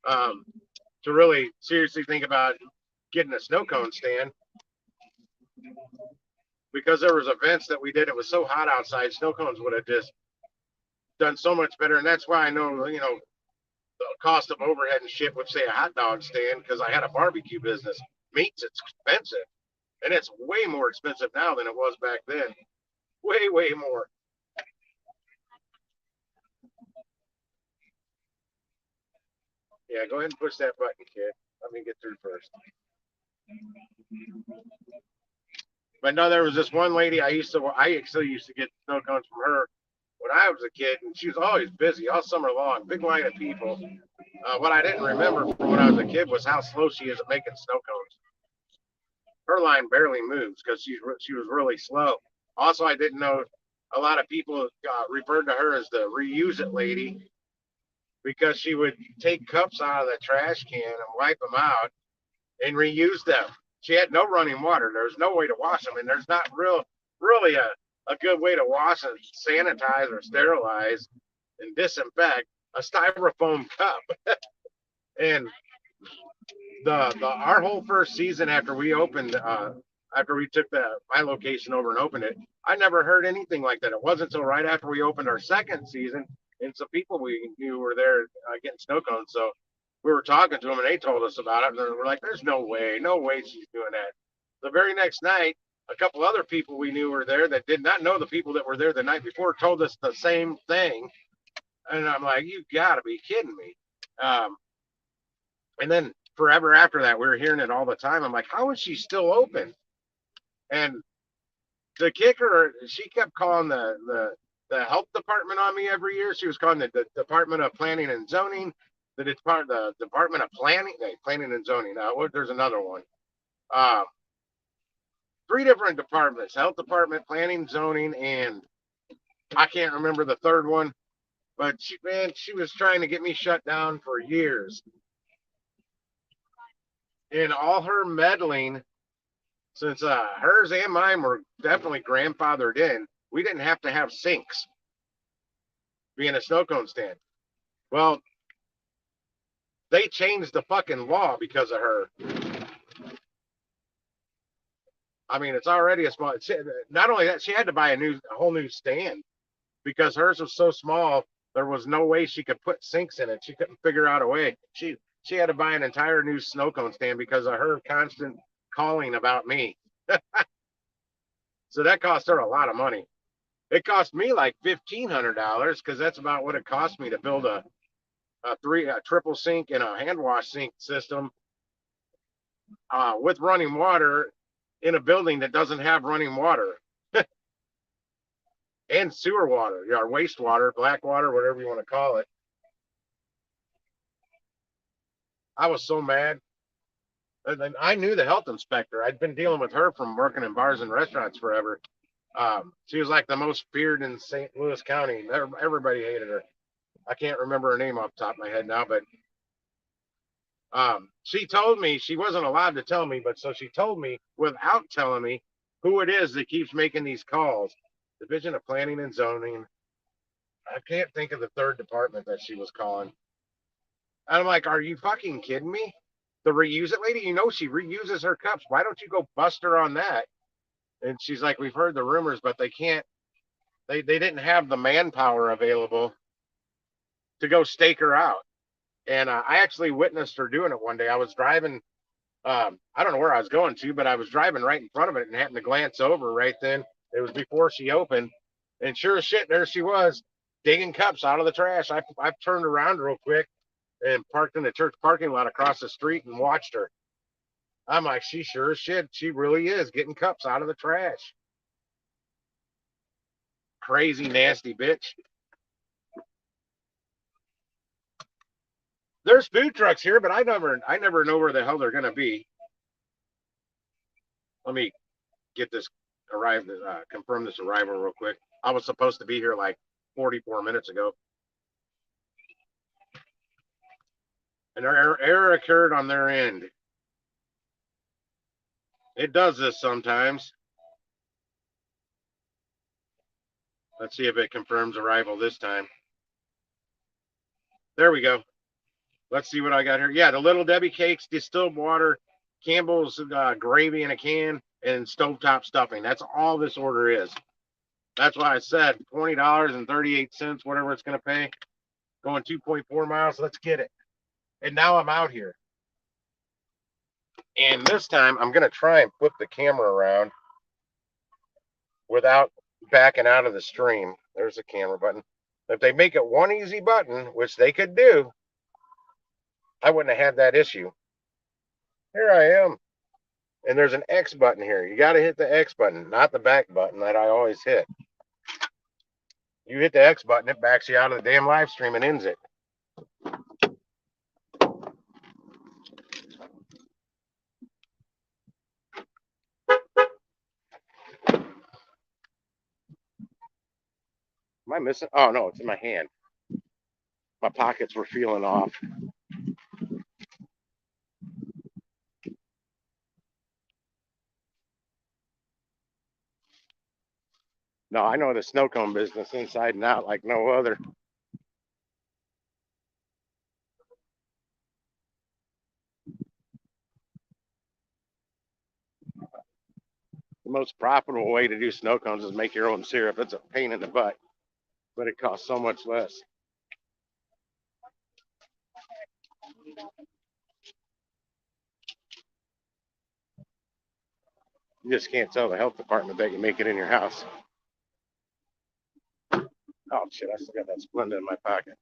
A: um, to really seriously think about getting a snow cone stand because there was events that we did. It was so hot outside, snow cones would have just done so much better. And that's why I know, the cost of overhead and shit would say a hot dog stand because I had a barbecue business. Meat's expensive, and it's way more expensive now than it was back then. Way, way more. Yeah, go ahead and push that button, kid. Let me get through first. But no, there was this one lady I actually used to get snow cones from her when I was a kid, and she was always busy all summer long, big line of people. What I didn't remember from when I was a kid was how slow she is at making snow cones. Her line barely moves because she was really slow. Also, I didn't know a lot of people referred to her as the reuse it lady because she would take cups out of the trash can and wipe them out and reuse them. She had no running water. There's no way to wash them, and there's not really a good way to wash and sanitize or sterilize and disinfect a styrofoam cup. And the our whole first season after we opened, after we took my location over and opened it, I never heard anything like that. It wasn't until right after we opened our second season, and some people we knew were there getting snow cones. So we were talking to them, and they told us about it, and we're like, "There's no way she's doing that." The very next night, a couple other people we knew were there that did not know the people that were there the night before told us the same thing, and I'm like, "You got to be kidding me!" Um, and then forever after that, we were hearing it all the time. I'm like, how is she still open? And the kicker, she kept calling the health department on me every year. She was calling the Department of Planning and Zoning, the Department of Planning and Zoning. There's another one. Uh, Three different departments: health department, planning, zoning, and I can't remember the third one. But she was trying to get me shut down for years. And all her meddling, since hers and mine were definitely grandfathered in, we didn't have to have sinks being a snow cone stand. Well, they changed the fucking law because of her. I mean, it's already a small. Not only that, she had to buy a whole new stand because hers was so small. There was no way she could put sinks in it. She couldn't figure out a way. She had to buy an entire new snow cone stand because of her constant calling about me. So that cost her a lot of money. It cost me like $1,500 because that's about what it cost me to build a triple sink and a hand wash sink system with running water in a building that doesn't have running water and sewer water, or wastewater, black water, whatever you want to call it. I was so mad. And I knew the health inspector. I'd been dealing with her from working in bars and restaurants forever. She was like the most feared in St. Louis County. Everybody hated her. I can't remember her name off the top of my head now, but she told me she wasn't allowed to tell me, but so she told me without telling me who it is that keeps making these calls. Division of Planning and Zoning. I can't think of the third department that she was calling. And I'm like, are you fucking kidding me? The reuse it lady, she reuses her cups. Why don't you go bust her on that? And she's like, we've heard the rumors, but they can't. They didn't have the manpower available to go stake her out. And I actually witnessed her doing it one day. I was driving. I don't know where I was going to, but I was driving right in front of it and happened to glance over right then. It was before she opened, and sure as shit, there she was digging cups out of the trash. I turned around real quick and parked in the church parking lot across the street and watched her. I'm like, she sure as shit, she really is getting cups out of the trash. Crazy nasty bitch. There's food trucks here, but I never know where the hell they're gonna be. Let me get this confirm this arrival real quick. I was supposed to be here like 44 minutes ago. An error occurred on their end. It does this sometimes. Let's see if it confirms arrival this time. There we go. Let's see what I got here. Yeah, the Little Debbie cakes, distilled water, Campbell's gravy in a can, and stovetop stuffing. That's all this order is. That's why I said $20.38, whatever it's going to pay. Going 2.4 miles. Let's get it. And now I'm out here. And this time I'm going to try and flip the camera around without backing out of the stream. There's the camera button. If they make it one easy button, which they could do, I wouldn't have had that issue. Here I am. And there's an X button here. You got to hit the X button, not the back button that I always hit. You hit the X button, it backs you out of the damn live stream and ends it. Am I missing? Oh, no, it's in my hand. My pockets were feeling off. No, I know the snow cone business inside and out like no other. The most profitable way to do snow cones is make your own syrup. It's a pain in the butt, but it costs so much less. You just can't tell the health department that you make it in your house. Oh, shit, I still got that Splenda in my pocket.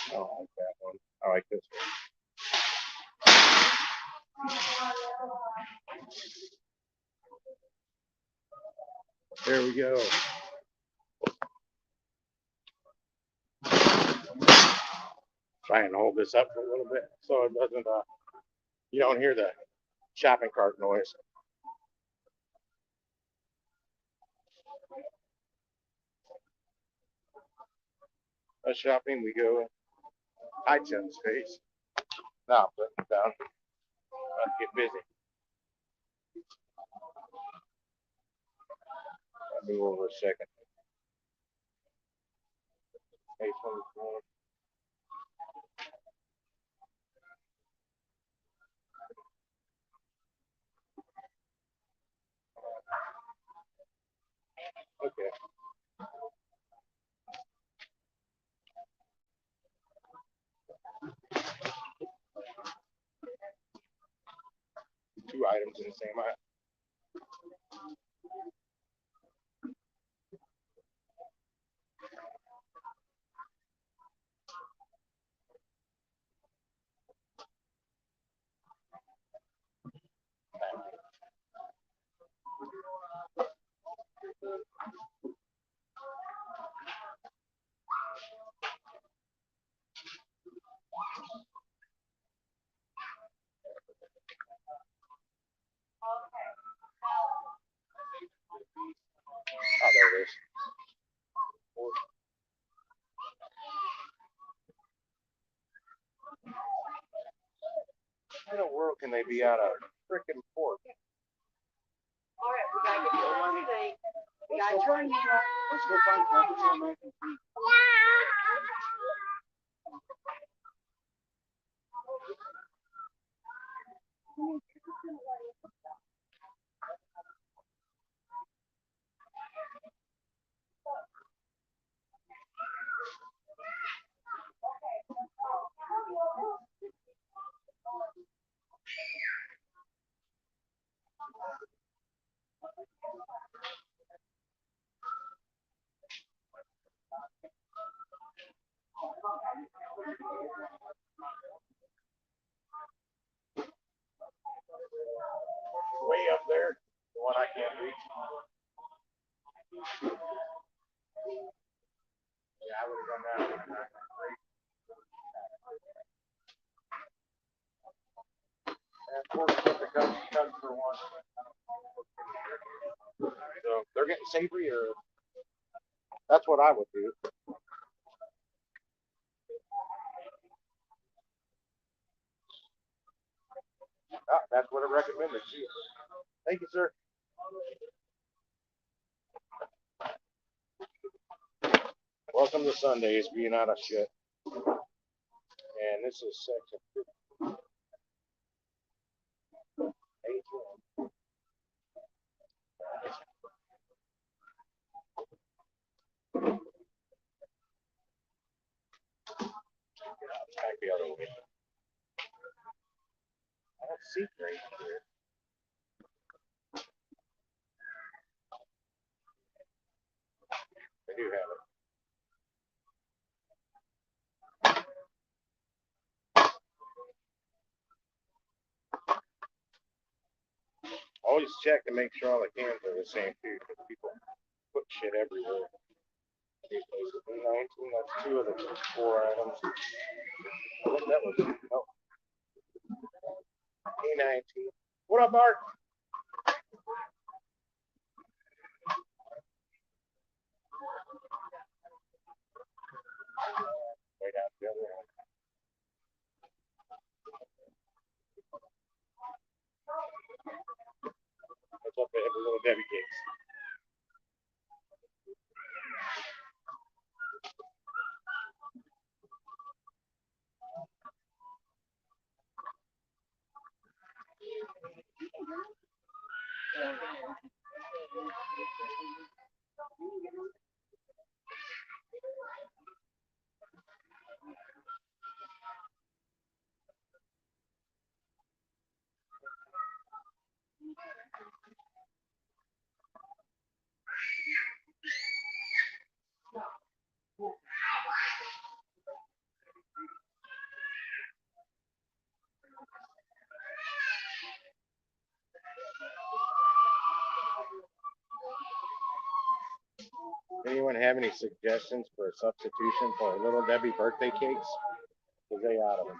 A: I don't like that one. I like this one. There we go. Try and hold this up for a little bit so it doesn't, you don't hear the shopping cart noise. Shopping, we go. Hi, Tim's face. Now, put it down. Let's get busy. I'll move over a second. Hey, okay. 2 items in the same aisle. Oh, there it is. How in the world can they be out of freaking pork?
C: All right, we gotta get you one thing. We gotta turn you up. Let's go find something to make.
A: Way up there, the one I can't reach. Yeah, I would have done that. unsavory, or that's what I would do. That's what I recommended. Thank you, sir. Welcome to Sundays being out of shit. And this is section 18. Back the other way. I don't see great here. They do have it. Always check to make sure all the cans are the same too, because people put shit everywhere. 19, that's 2 of the 4 items. I think that was no. E19. What up, Mark? Way down the other end. That's what they have, the little Debbie cakes. Anyone have any suggestions for a substitution for Little Debbie birthday cakes? Because they out of them.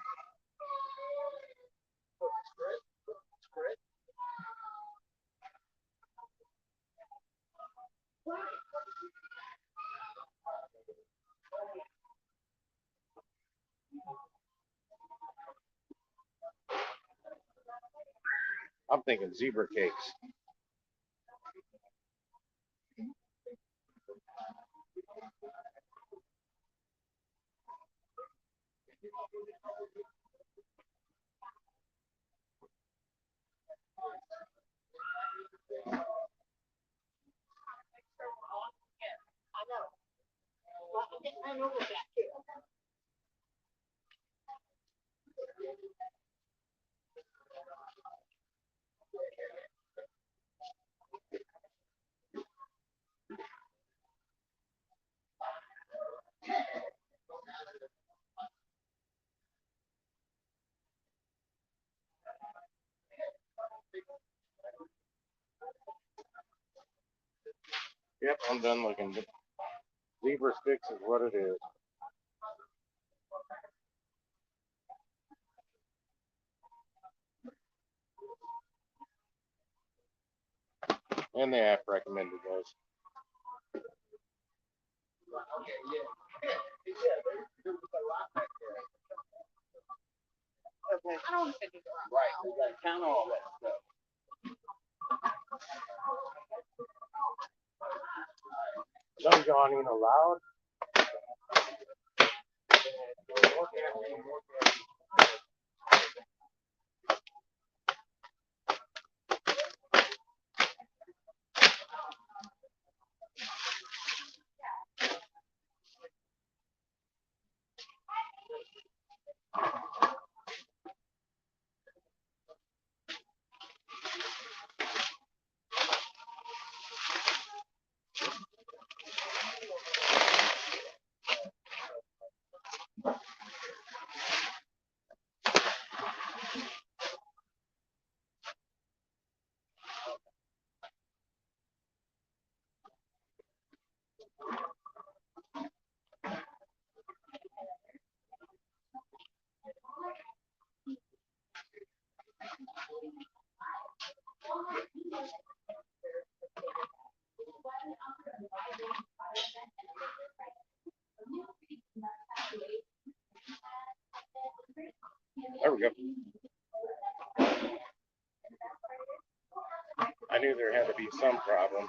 A: I'm thinking zebra cakes.
C: I know that too.
A: Yep, I'm done looking. Zebra sticks is what it is. And the app recommended those.
C: Okay. I don't want to do that.
D: Right, we gotta count all that stuff.
A: Some yawning aloud. There we go. I knew there had to be some problem.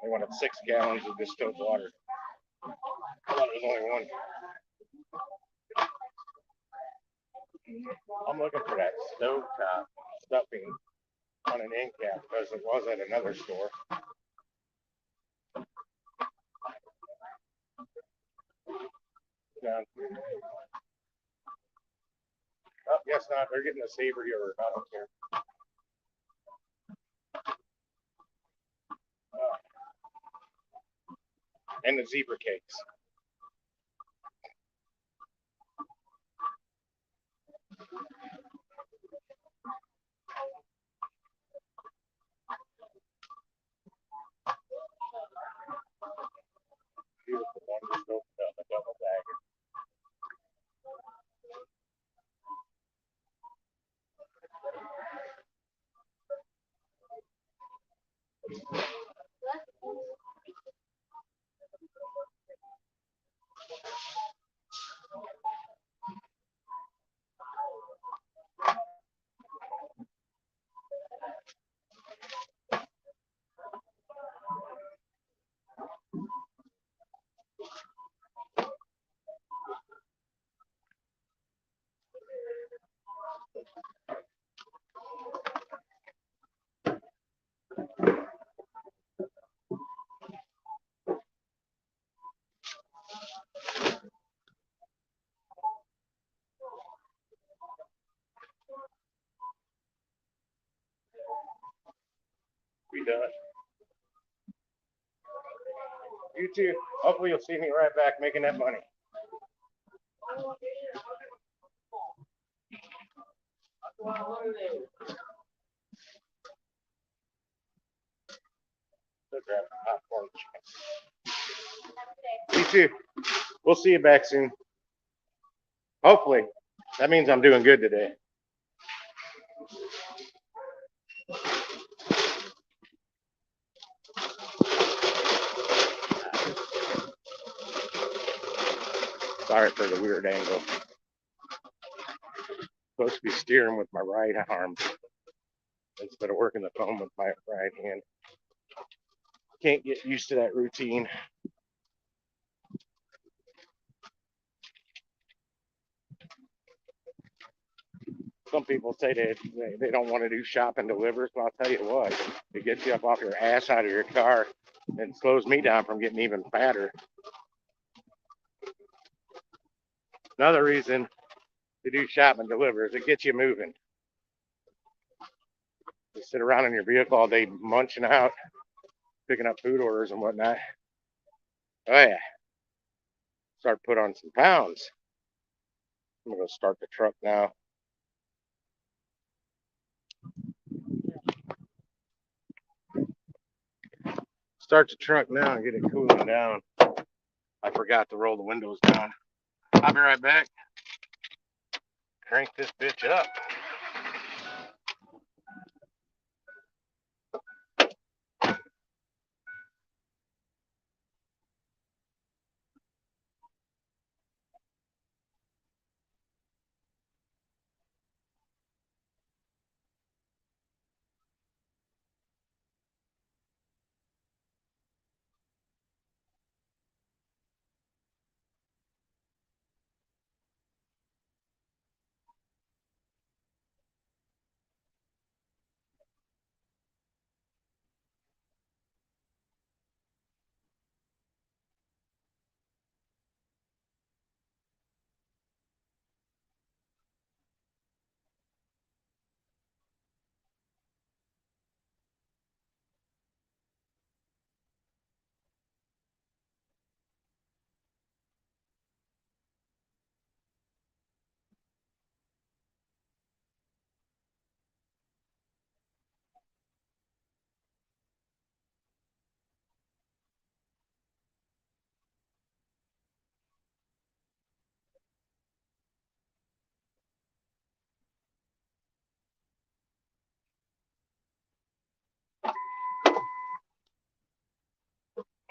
A: They wanted 6 gallons of distilled water. I thought it was only 1. I'm looking for that stovetop stuffing on an end cap because it was at another store. No. Oh, yes, not. They're getting a savory or I don't care. And the zebra cakes. Beautiful one. Just opened up a double bag. We done. You too. Hopefully you'll see me right back making that money. So grab a popcorn chicken. You too. We'll see you back soon. Hopefully. That means I'm doing good today. Sorry for the weird angle. Supposed to be steering with my right arm instead of working the phone with my right hand. Can't get used to that routine. Some people say they don't want to do shop and delivers, but I'll tell you what, it gets you up off your ass out of your car and slows me down from getting even fatter. Another reason to do shop and delivers, it gets you moving. You sit around in your vehicle all day munching out, picking up food orders and whatnot. Oh yeah. Start to put on some pounds. I'm gonna start the truck now. Start the truck now and get it cooling down. I forgot to roll the windows down. I'll be right back. Crank this bitch up.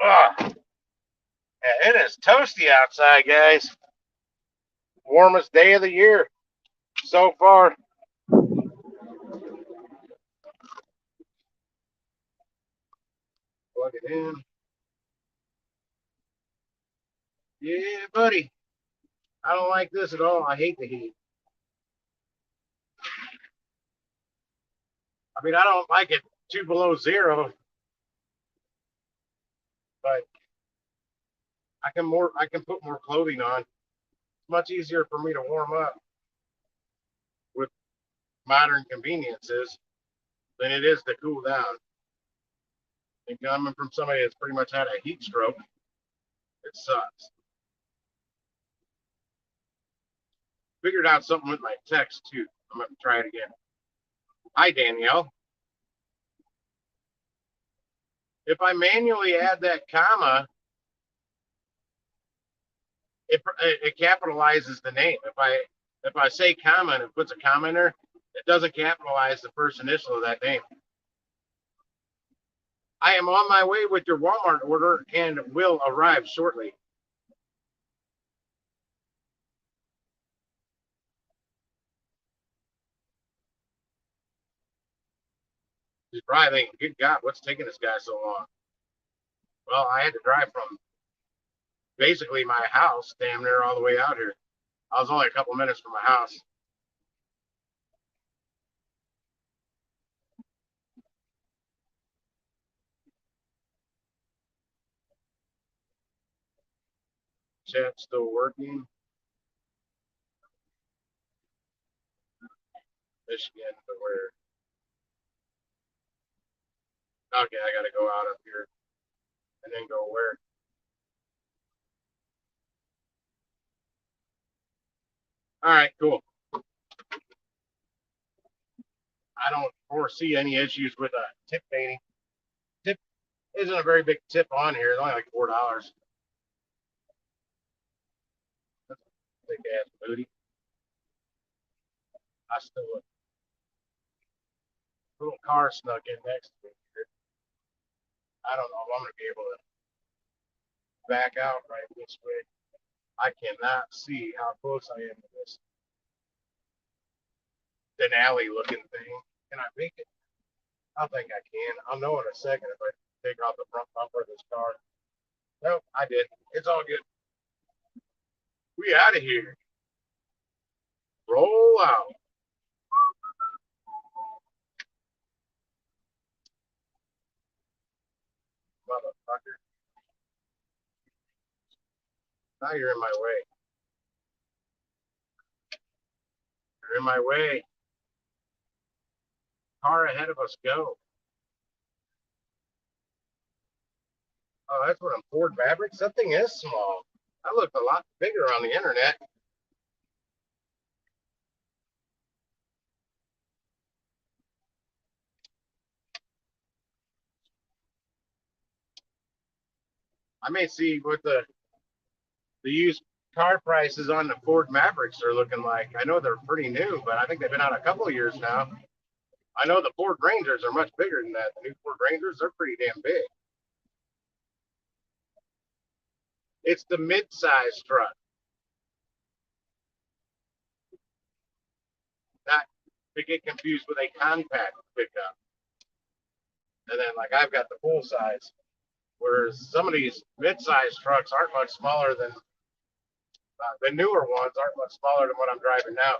A: Ah, yeah, It is toasty outside, guys. Warmest day of the year so far. Plug it in. Yeah, buddy. I don't like this at all. I hate the heat. I mean, I don't like it too below zero, but I can put more clothing on. It's much easier for me to warm up with modern conveniences than it is to cool down. And coming from somebody that's pretty much had a heat stroke, it sucks. Figured out something with my text too. I'm gonna try it again. Hi Danielle. If I manually add that comma, it capitalizes the name. If I say comma and it puts a comma in there, it doesn't capitalize the first initial of that name. I am on my way with your Walmart order and will arrive shortly. He's probably thinking, good God, what's taking this guy so long? Well, I had to drive from basically my house damn near all the way out here. I was only a couple minutes from my house. Chat still working. Michigan, but where? Okay, I got to go out up here and then go where? All right, cool. I don't foresee any issues with tip painting. Tip isn't a very big tip on here. It's only like $4. That's a big ass booty. I still a little car snuck in next to me here. I don't know if I'm gonna be able to back out right this way. I cannot see how close I am to this Denali looking thing. Can I make it? I think I can. I'll know in a second if I take off the front bumper of this car. Nope, I did. It's all good. We out of here. Roll out. Motherfucker. Now you're in my way. You're in my way. Car ahead of us, go. Oh, that's what I'm Ford Mavericks. That thing is small. That looked a lot bigger on the internet. I may see what the used car prices on the Ford Mavericks are looking like. I know they're pretty new, but I think they've been out a couple of years now. I know the Ford Rangers are much bigger than that. The new Ford Rangers, they're pretty damn big. It's the mid-size truck. Not to get confused with a compact pickup. And then, like, I've got the full size, whereas some of these mid-size trucks aren't much smaller than the newer ones aren't much smaller than what I'm driving now.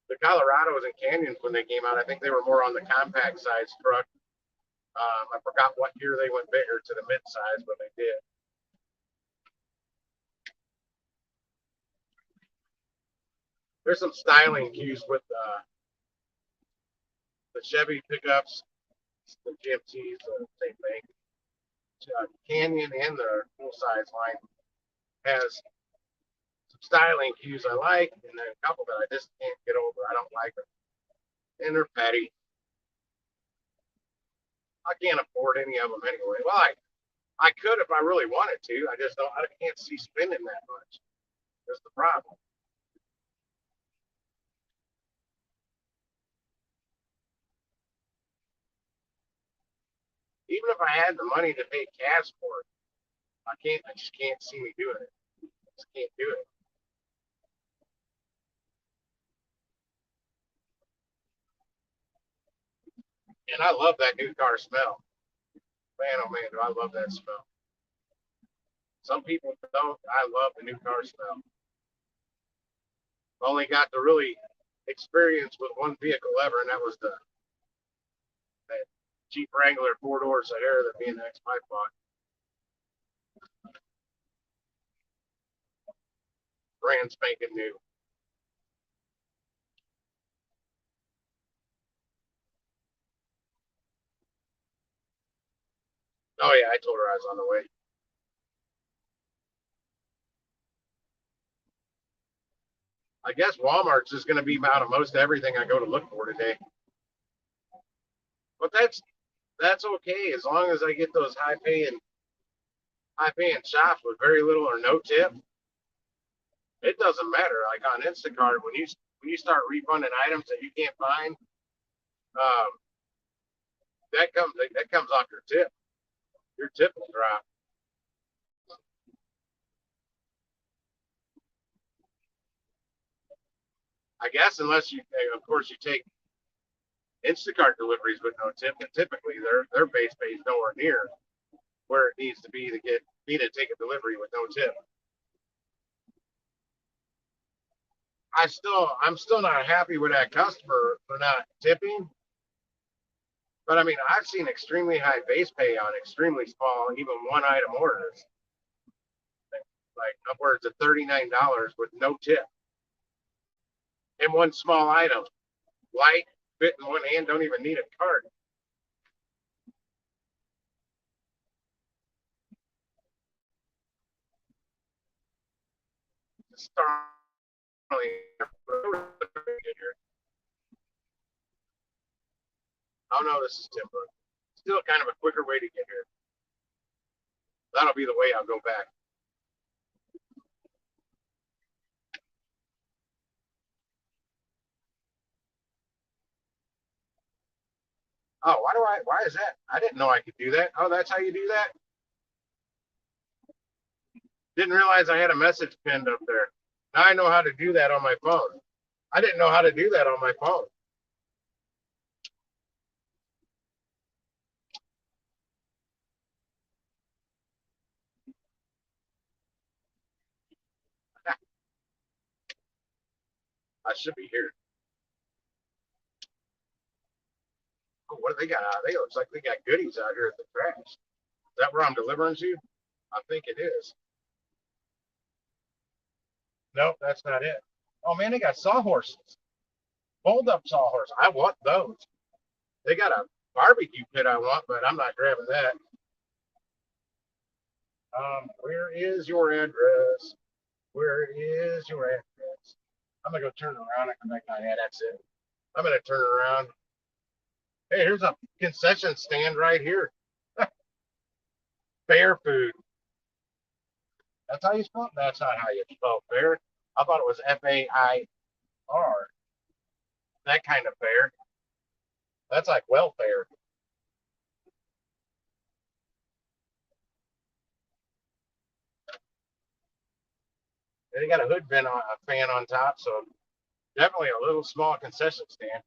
A: The Colorados and Canyons, when they came out, I think they were more on the compact size truck. I forgot what year they went bigger to the mid-size, but they did. There's some styling cues with the Chevy pickups, the GMCs, same thing. Canyon and the full-size line has some styling cues I like, and then a couple that I just can't get over. I don't like them, and they're petty. I can't afford any of them anyway. Well, I could if I really wanted to. I just don't. I can't see spending that much. That's the problem. Even if I had the money to pay cash for it, I just can't see me doing it. Just can't do it. And I love that new car smell. Man, oh man, do I love that smell. Some people don't. I love the new car smell. Only got to really experience with one vehicle ever, and that was that Jeep Wrangler 4-door Sahara that me and the ex-wife bought. Brand spanking new. Oh yeah, I told her I was on the way. I guess Walmart's is going to be out of most everything I go to look for today. But that's okay as long as I get those high paying shops with very little or no tip. It doesn't matter. Like on Instacart, when you start refunding items that you can't find, um, that comes off your tip. Your tip will drop. I guess unless you, of course, you take Instacart deliveries with no tip, and typically their base pay is nowhere near where it needs to be to get me to take a delivery with no tip. I'm still not happy with that customer for not tipping. But I mean, I've seen extremely high base pay on extremely small, even one item orders, like upwards of $39 with no tip. And one small item, light, fit in one hand, don't even need a cart. Oh no, this is timber. Still kind of a quicker way to get here. That'll be the way I'll go back. Oh, why is that? I didn't know I could do that. Oh, that's how you do that? Didn't realize I had a message pinned up there. Now I know how to do that on my phone. I didn't know how to do that on my phone. I should be here. Oh, what do they got out? They looks like they got goodies out here at the trash. Is that where I'm delivering to? I think it is. Nope, that's not it. Oh man, they got sawhorses. Fold up sawhorse. I want those. They got a barbecue pit I want, but I'm not grabbing that. Where is your address? Where is your address? I'm gonna go turn around and come back. Oh, yeah, that's it. I'm gonna turn around. Hey, here's a concession stand right here. Fair food. That's how you spell it? That's not how you spell fair. I thought it was FAIR. That kind of fair. That's like welfare. They got a hood vent on a fan on top, so definitely a little small concession stand.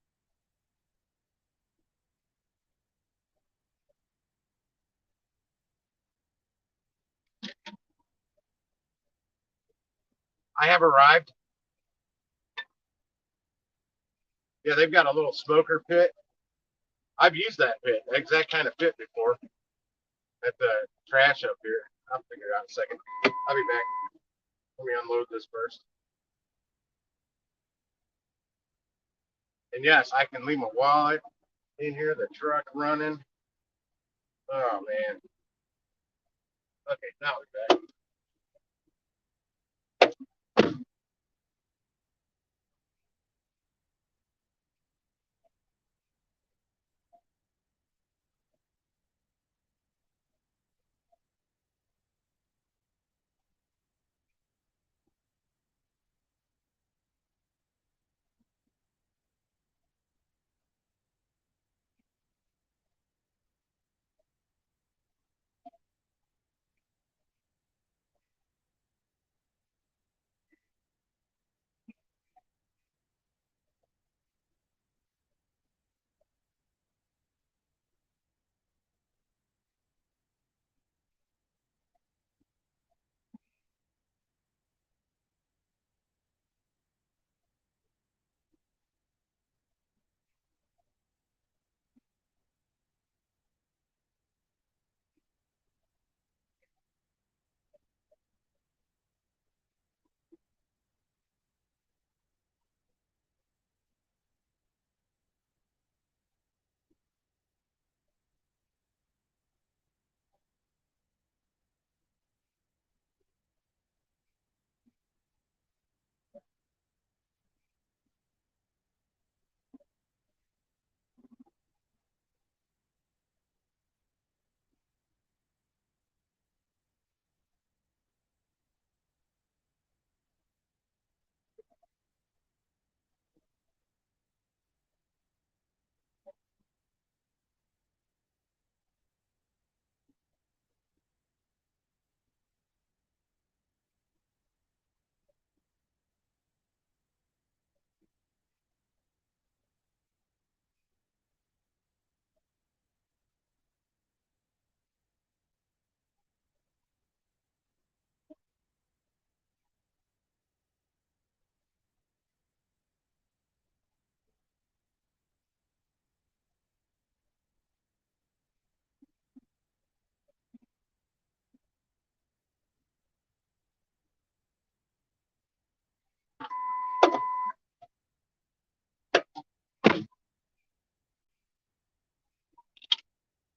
A: I have arrived. Yeah, they've got a little smoker pit. I've used that pit, exact kind of pit before at the trash up here. I'll figure it out in a second. I'll be back. Let me unload this first. And yes, I can leave my wallet in here, the truck running. Oh man. Okay, now we're back.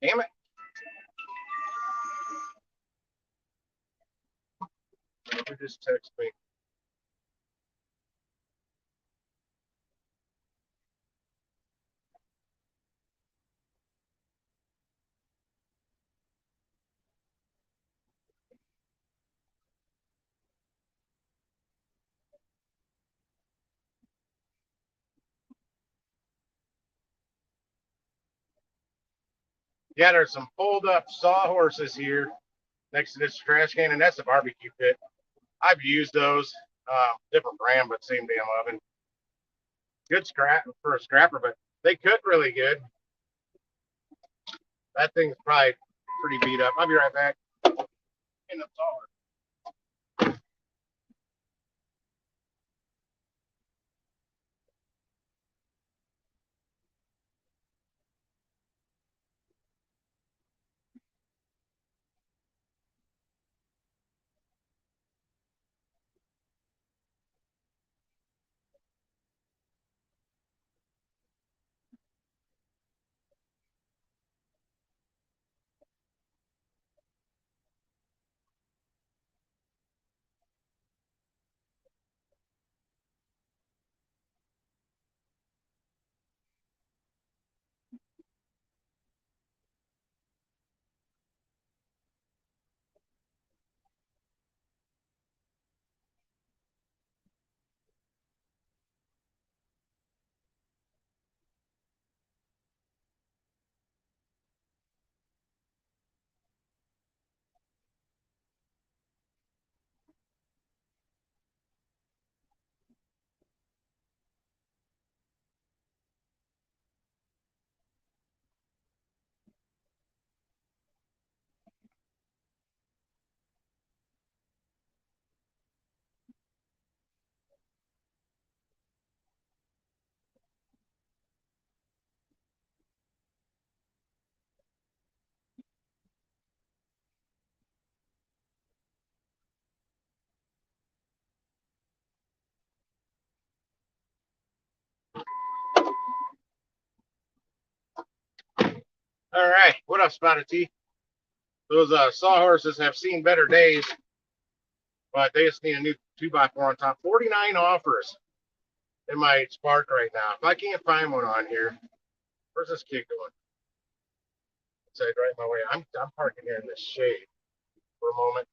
A: Damn it. You just text me. Yeah, there's some fold up sawhorses here next to this trash can, and that's a barbecue pit. I've used those, different brand, but same damn oven. Good scrap for a scrapper, but they cook really good. That thing's probably pretty beat up. I'll be right back. In the sawhorse. All right, what up, Spotted T? Those sawhorses have seen better days, but they just need a new 2x4 on top. 49 offers in my Spark right now. If I can't find one on here, where's this kid going? It's like right my way. I'm parking here in the shade for a moment.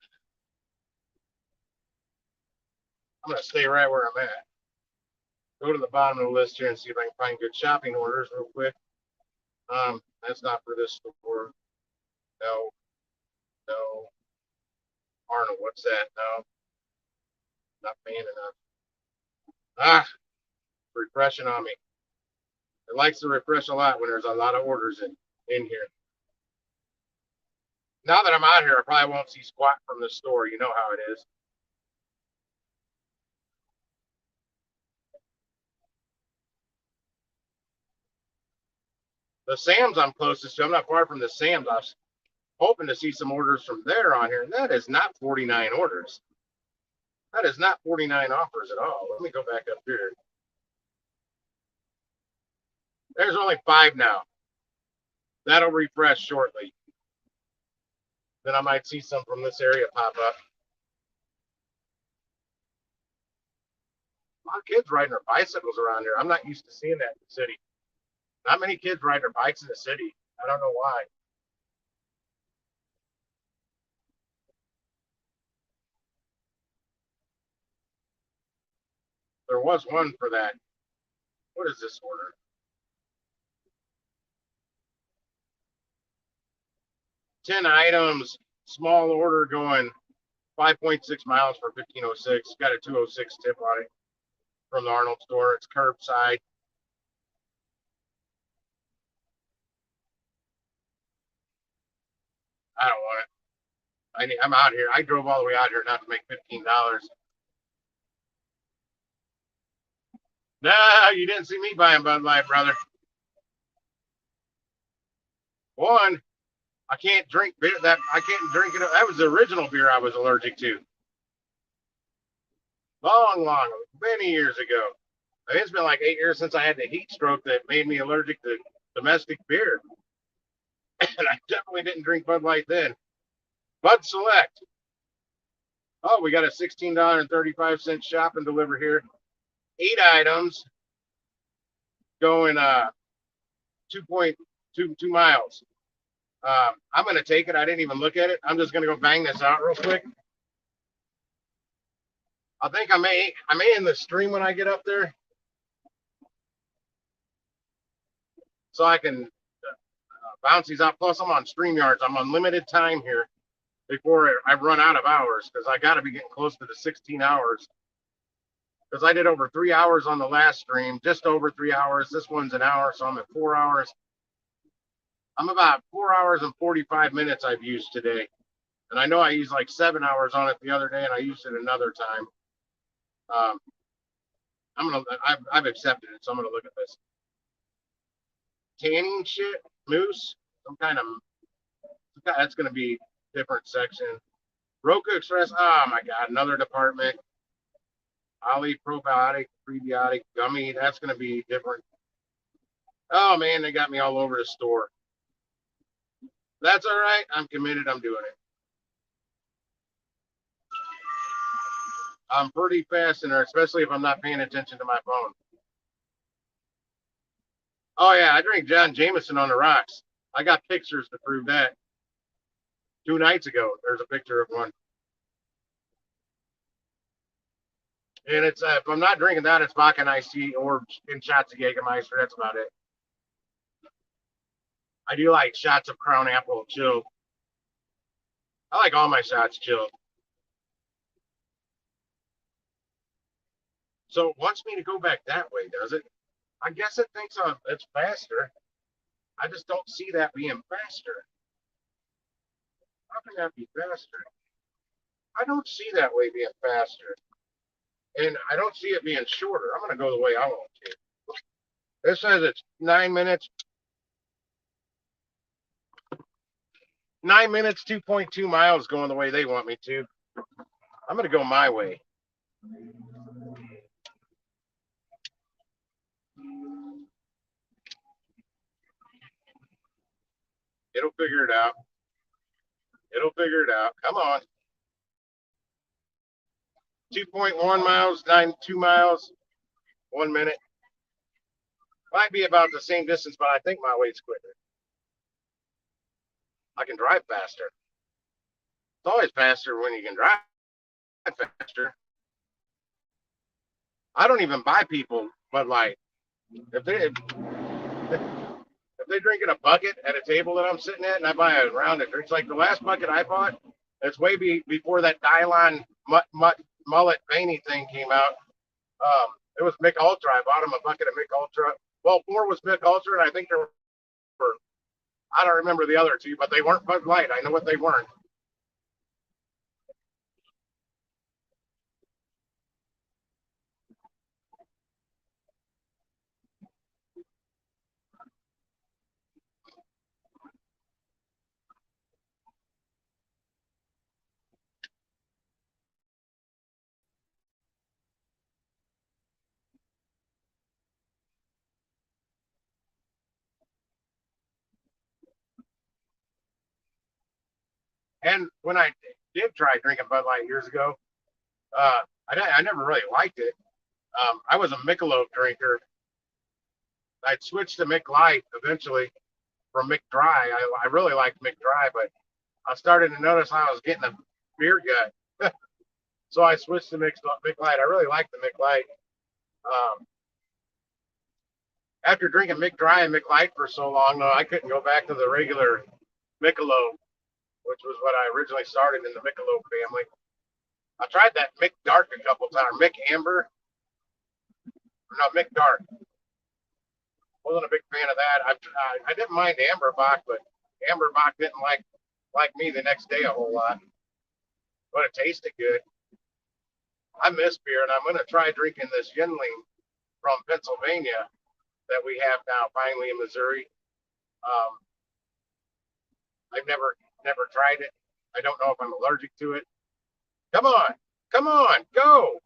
A: I'm gonna stay right where I'm at. Go to the bottom of the list here and see if I can find good shopping orders real quick. That's not for this store. No, no. Arnold, what's that? No, not paying enough. Ah, refreshing on me. It likes to refresh a lot when there's a lot of orders in here. Now that I'm out here, I probably won't see squat from the store. You know how it is. The Sam's I'm closest to. I'm not far from the Sam's. I was hoping to see some orders from there on here. And that is not 49 orders. That is not 49 offers at all. Let me go back up here. There's only 5 now. That'll refresh shortly. Then I might see some from this area pop up. A lot of kids riding their bicycles around here. I'm not used to seeing that in the city. Not many kids ride their bikes in the city. I don't know why. There was one for that. What is this order? 10 items, small order going 5.6 miles for 1506. Got a 206 tip on it from the Arnold store. It's curbside. I don't want it. I'm out here. I drove all the way out here not to make $15. No, you didn't see me buying Bud Light, brother. One, I can't drink beer. I can't drink it. That was the original beer I was allergic to. Long, many years ago. It's been like 8 years since I had the heat stroke that made me allergic to domestic beer. And I definitely didn't drink Bud Light then. Bud Select. Oh, we got a $16.35 shop and deliver here. 8 items going 2.22 miles. I'm gonna take it. I didn't even look at it. I'm just gonna go bang this out real quick. I think I may end the stream when I get up there, so I can bounce these out. Plus, I'm on StreamYards. I'm on limited time here before I run out of hours because I got to be getting close to the 16 hours. Because I did over 3 hours on the last stream, just over 3 hours. This one's an hour, so I'm at 4 hours. I'm about 4 hours and 45 minutes I've used today. And I know I used like 7 hours on it the other day, and I used it another time. I've accepted it, so I'm gonna look at this. Tanning shit, moose, some kind of, that's gonna be different section. Roku Express, oh my god, another department. Ollie probiotic, prebiotic, gummy, that's gonna be different. Oh man, they got me all over the store. That's all right. I'm committed. I'm doing it. I'm pretty fast in there, especially if I'm not paying attention to my phone. Oh yeah, I drink John Jameson on the rocks. I got pictures to prove that. 2 nights ago, there's a picture of one. And it's if I'm not drinking that, it's vodka and iced tea or in shots of Jägermeister. That's about it. I do like shots of Crown Apple chilled. I like all my shots chilled. So it wants me to go back that way, does it? I guess it thinks it's faster. I just don't see that being faster. How can that be faster? I don't see that way being faster. And I don't see it being shorter. I'm going to go the way I want to. This says it's 9 minutes. 9 minutes, 2.2 miles going the way they want me to. I'm going to go my way. It'll figure it out. It'll figure it out. Come on. 2.1 miles, 2 miles, 1 minute. Might be about the same distance, but I think my way's quicker. I can drive faster. It's always faster when you can drive faster. I don't even buy people Bud Light. If they're drinking a bucket at a table that I'm sitting at, and I buy a round of drinks, like the last bucket I bought, it's way before that Dylon mullet veiny thing came out. It was Mick Ultra. I bought him a bucket of Mick Ultra. Well, 4 was Mick Ultra, and I think there were, I don't remember the other 2, but they weren't Bud Light. I know what they weren't. And when I did try drinking Bud Light years ago, I never really liked it. I was a Michelob drinker. I'd switched to Mick Light eventually from Mick Dry. I really liked Mick Dry, but I started to notice I was getting a beer gut. So I switched to Mick Light. I really liked the Mick Light. After drinking Mick Dry and Mick Light for so long, though, I couldn't go back to the regular Michelob, which was what I originally started in the Michelob family. I tried that Mick Dark a couple times. Mick Amber. No, Mick Dark. Wasn't a big fan of that. I didn't mind Amberbach, but Amberbach didn't like me the next day a whole lot. But it tasted good. I miss beer, and I'm going to try drinking this Yinling from Pennsylvania that we have now finally in Missouri. I've never tried it. I don't know if I'm allergic to it. Come on, go.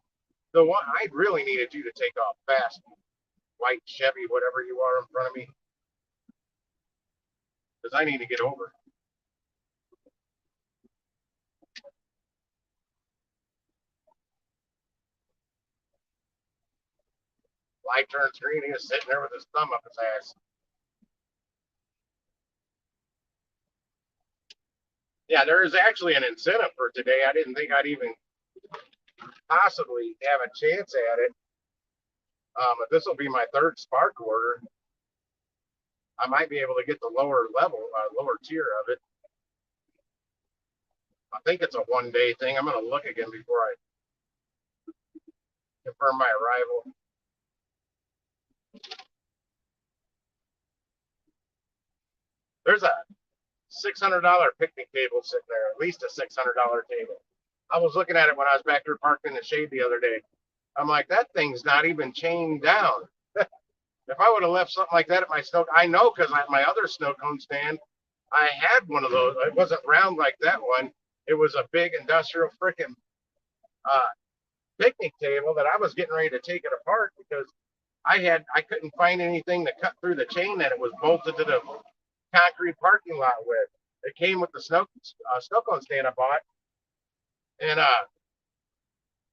A: The one I really needed you to take off fast. White Chevy, whatever you are in front of me. because I need to get over. Light turns green. He was sitting there with his thumb up his ass. Yeah, there is actually an incentive for today. I didn't think I'd even possibly have a chance at it. But this will be my third Spark order. I might be able to get the lower level, lower tier of it. I think it's a 1 day thing. I'm going to look again before I confirm my arrival. There's a $600 picnic table sitting there, at least a $600 table. I was looking at it when I was back there parked in the shade the other day. I'm like, that thing's not even chained down. If I would have left something like that at my snow, I know because my other snow cone stand, I had one of those. It wasn't round like that one. It was a big industrial freaking picnic table that I was getting ready to take it apart because I couldn't find anything to cut through the chain that it was bolted to the concrete parking lot with. It came with the snow cone stand I bought, and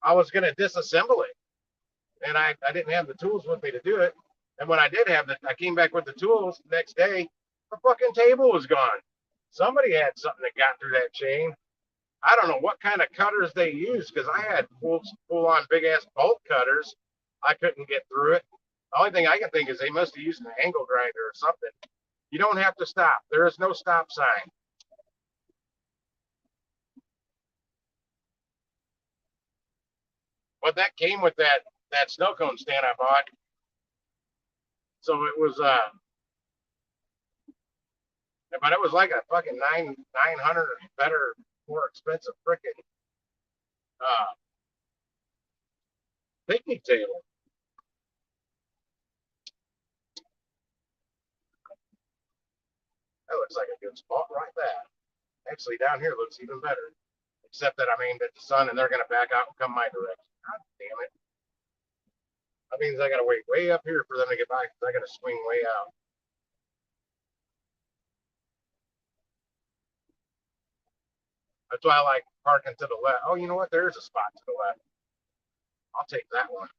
A: I was gonna disassemble it, and I didn't have the tools with me to do it. And when I did have it, I came back with the tools the next day. The fucking table was gone. Somebody had something that got through that chain. I don't know what kind of cutters they used because I had full on big ass bolt cutters. I couldn't get through it. The only thing I can think is they must have used an angle grinder or something. You don't have to stop. There is no stop sign. But that came with that snow cone stand I bought. So it was but it was like a fucking 900 better, more expensive freaking picnic table. That looks like a good spot right there. Actually, down here looks even better. Except that I'm aimed at the sun and they're going to back out and come my direction. God damn it. That means I got to wait way up here for them to get by because I got to swing way out. That's why I like parking to the left. Oh, you know what? There's a spot to the left. I'll take that one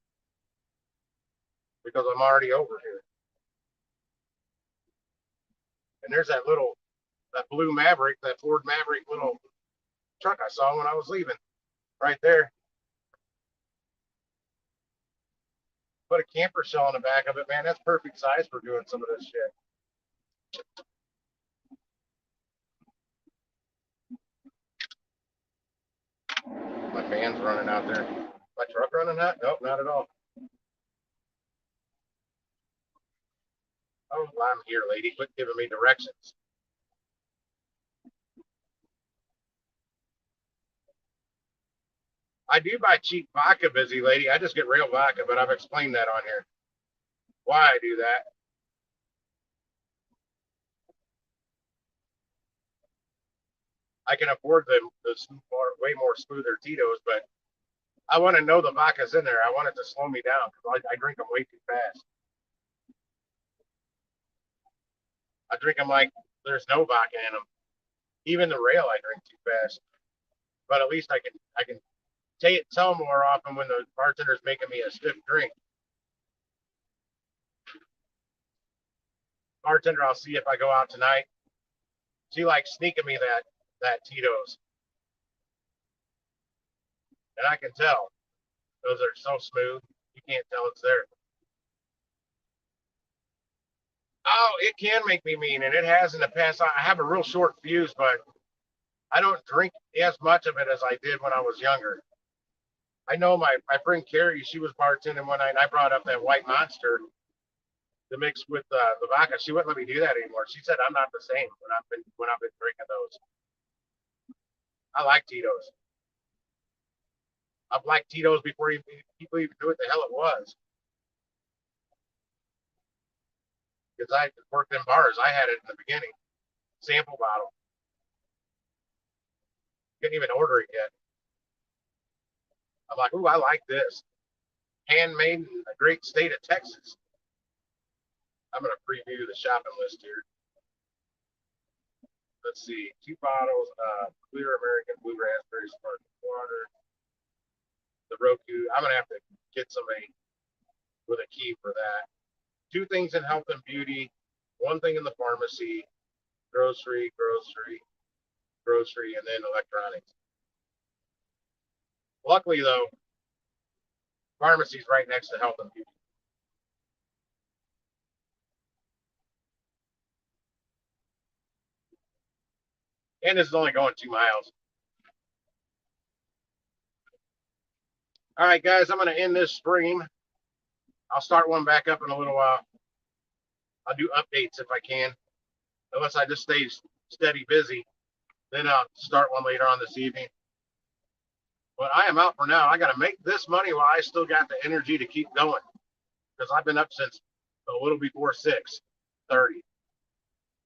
A: because I'm already over here. And there's that blue Maverick, that Ford Maverick little truck I saw when I was leaving right there. Put a camper shell on the back of it, man. That's perfect size for doing some of this shit. My fan's running out there. My truck running hot? Nope, not at all. Oh, I'm here, lady. Quit giving me directions. I do buy cheap vodka, busy lady. I just get real vodka, but I've explained that on here. Why I do that. I can afford the way more smoother Tito's, but I want to know the vodka's in there. I want it to slow me down because I drink them way too fast. I drink them like there's no vodka in them. Even the rail I drink too fast. But at least I can tell more often when the bartender's making me a stiff drink. Bartender, I'll see if I go out tonight. She likes sneaking me that Tito's. And I can tell. Those are so smooth. You can't tell it's there. Oh, it can make me mean, and it has in the past. I have a real short fuse, but I don't drink as much of it as I did when I was younger. I know my friend Carrie, she was bartending one night, and I brought up that white monster to mix with the vodka. She wouldn't let me do that anymore. She said I'm not the same when I've been drinking those. I like Tito's. I've liked Tito's before people even knew what the hell it was. Because I worked in bars. I had it in the beginning. Sample bottle. Couldn't even order it yet. I'm like, ooh, I like this. Handmade in the great state of Texas. I'm going to preview the shopping list here. let's see, 2 bottles of clear American blue raspberry sparkling water. The Roku. I'm gonna have to get somebody with a key for that. 2 things in health and beauty, 1 thing in the pharmacy, grocery, and then electronics. Luckily though, pharmacy's right next to health and beauty. And it's only going 2 miles. All right, guys, I'm going to end this stream. I'll start one back up in a little while. I'll do updates if I can, unless I just stay steady busy. Then I'll start one later on this evening. But I am out for now. I got to make this money while I still got the energy to keep going, because I've been up since a little before 6:30,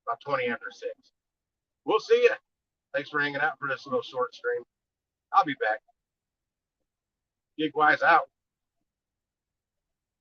A: about 20 after 6. We'll see you. Thanks for hanging out for this little short stream. I'll be back. Gigwise out.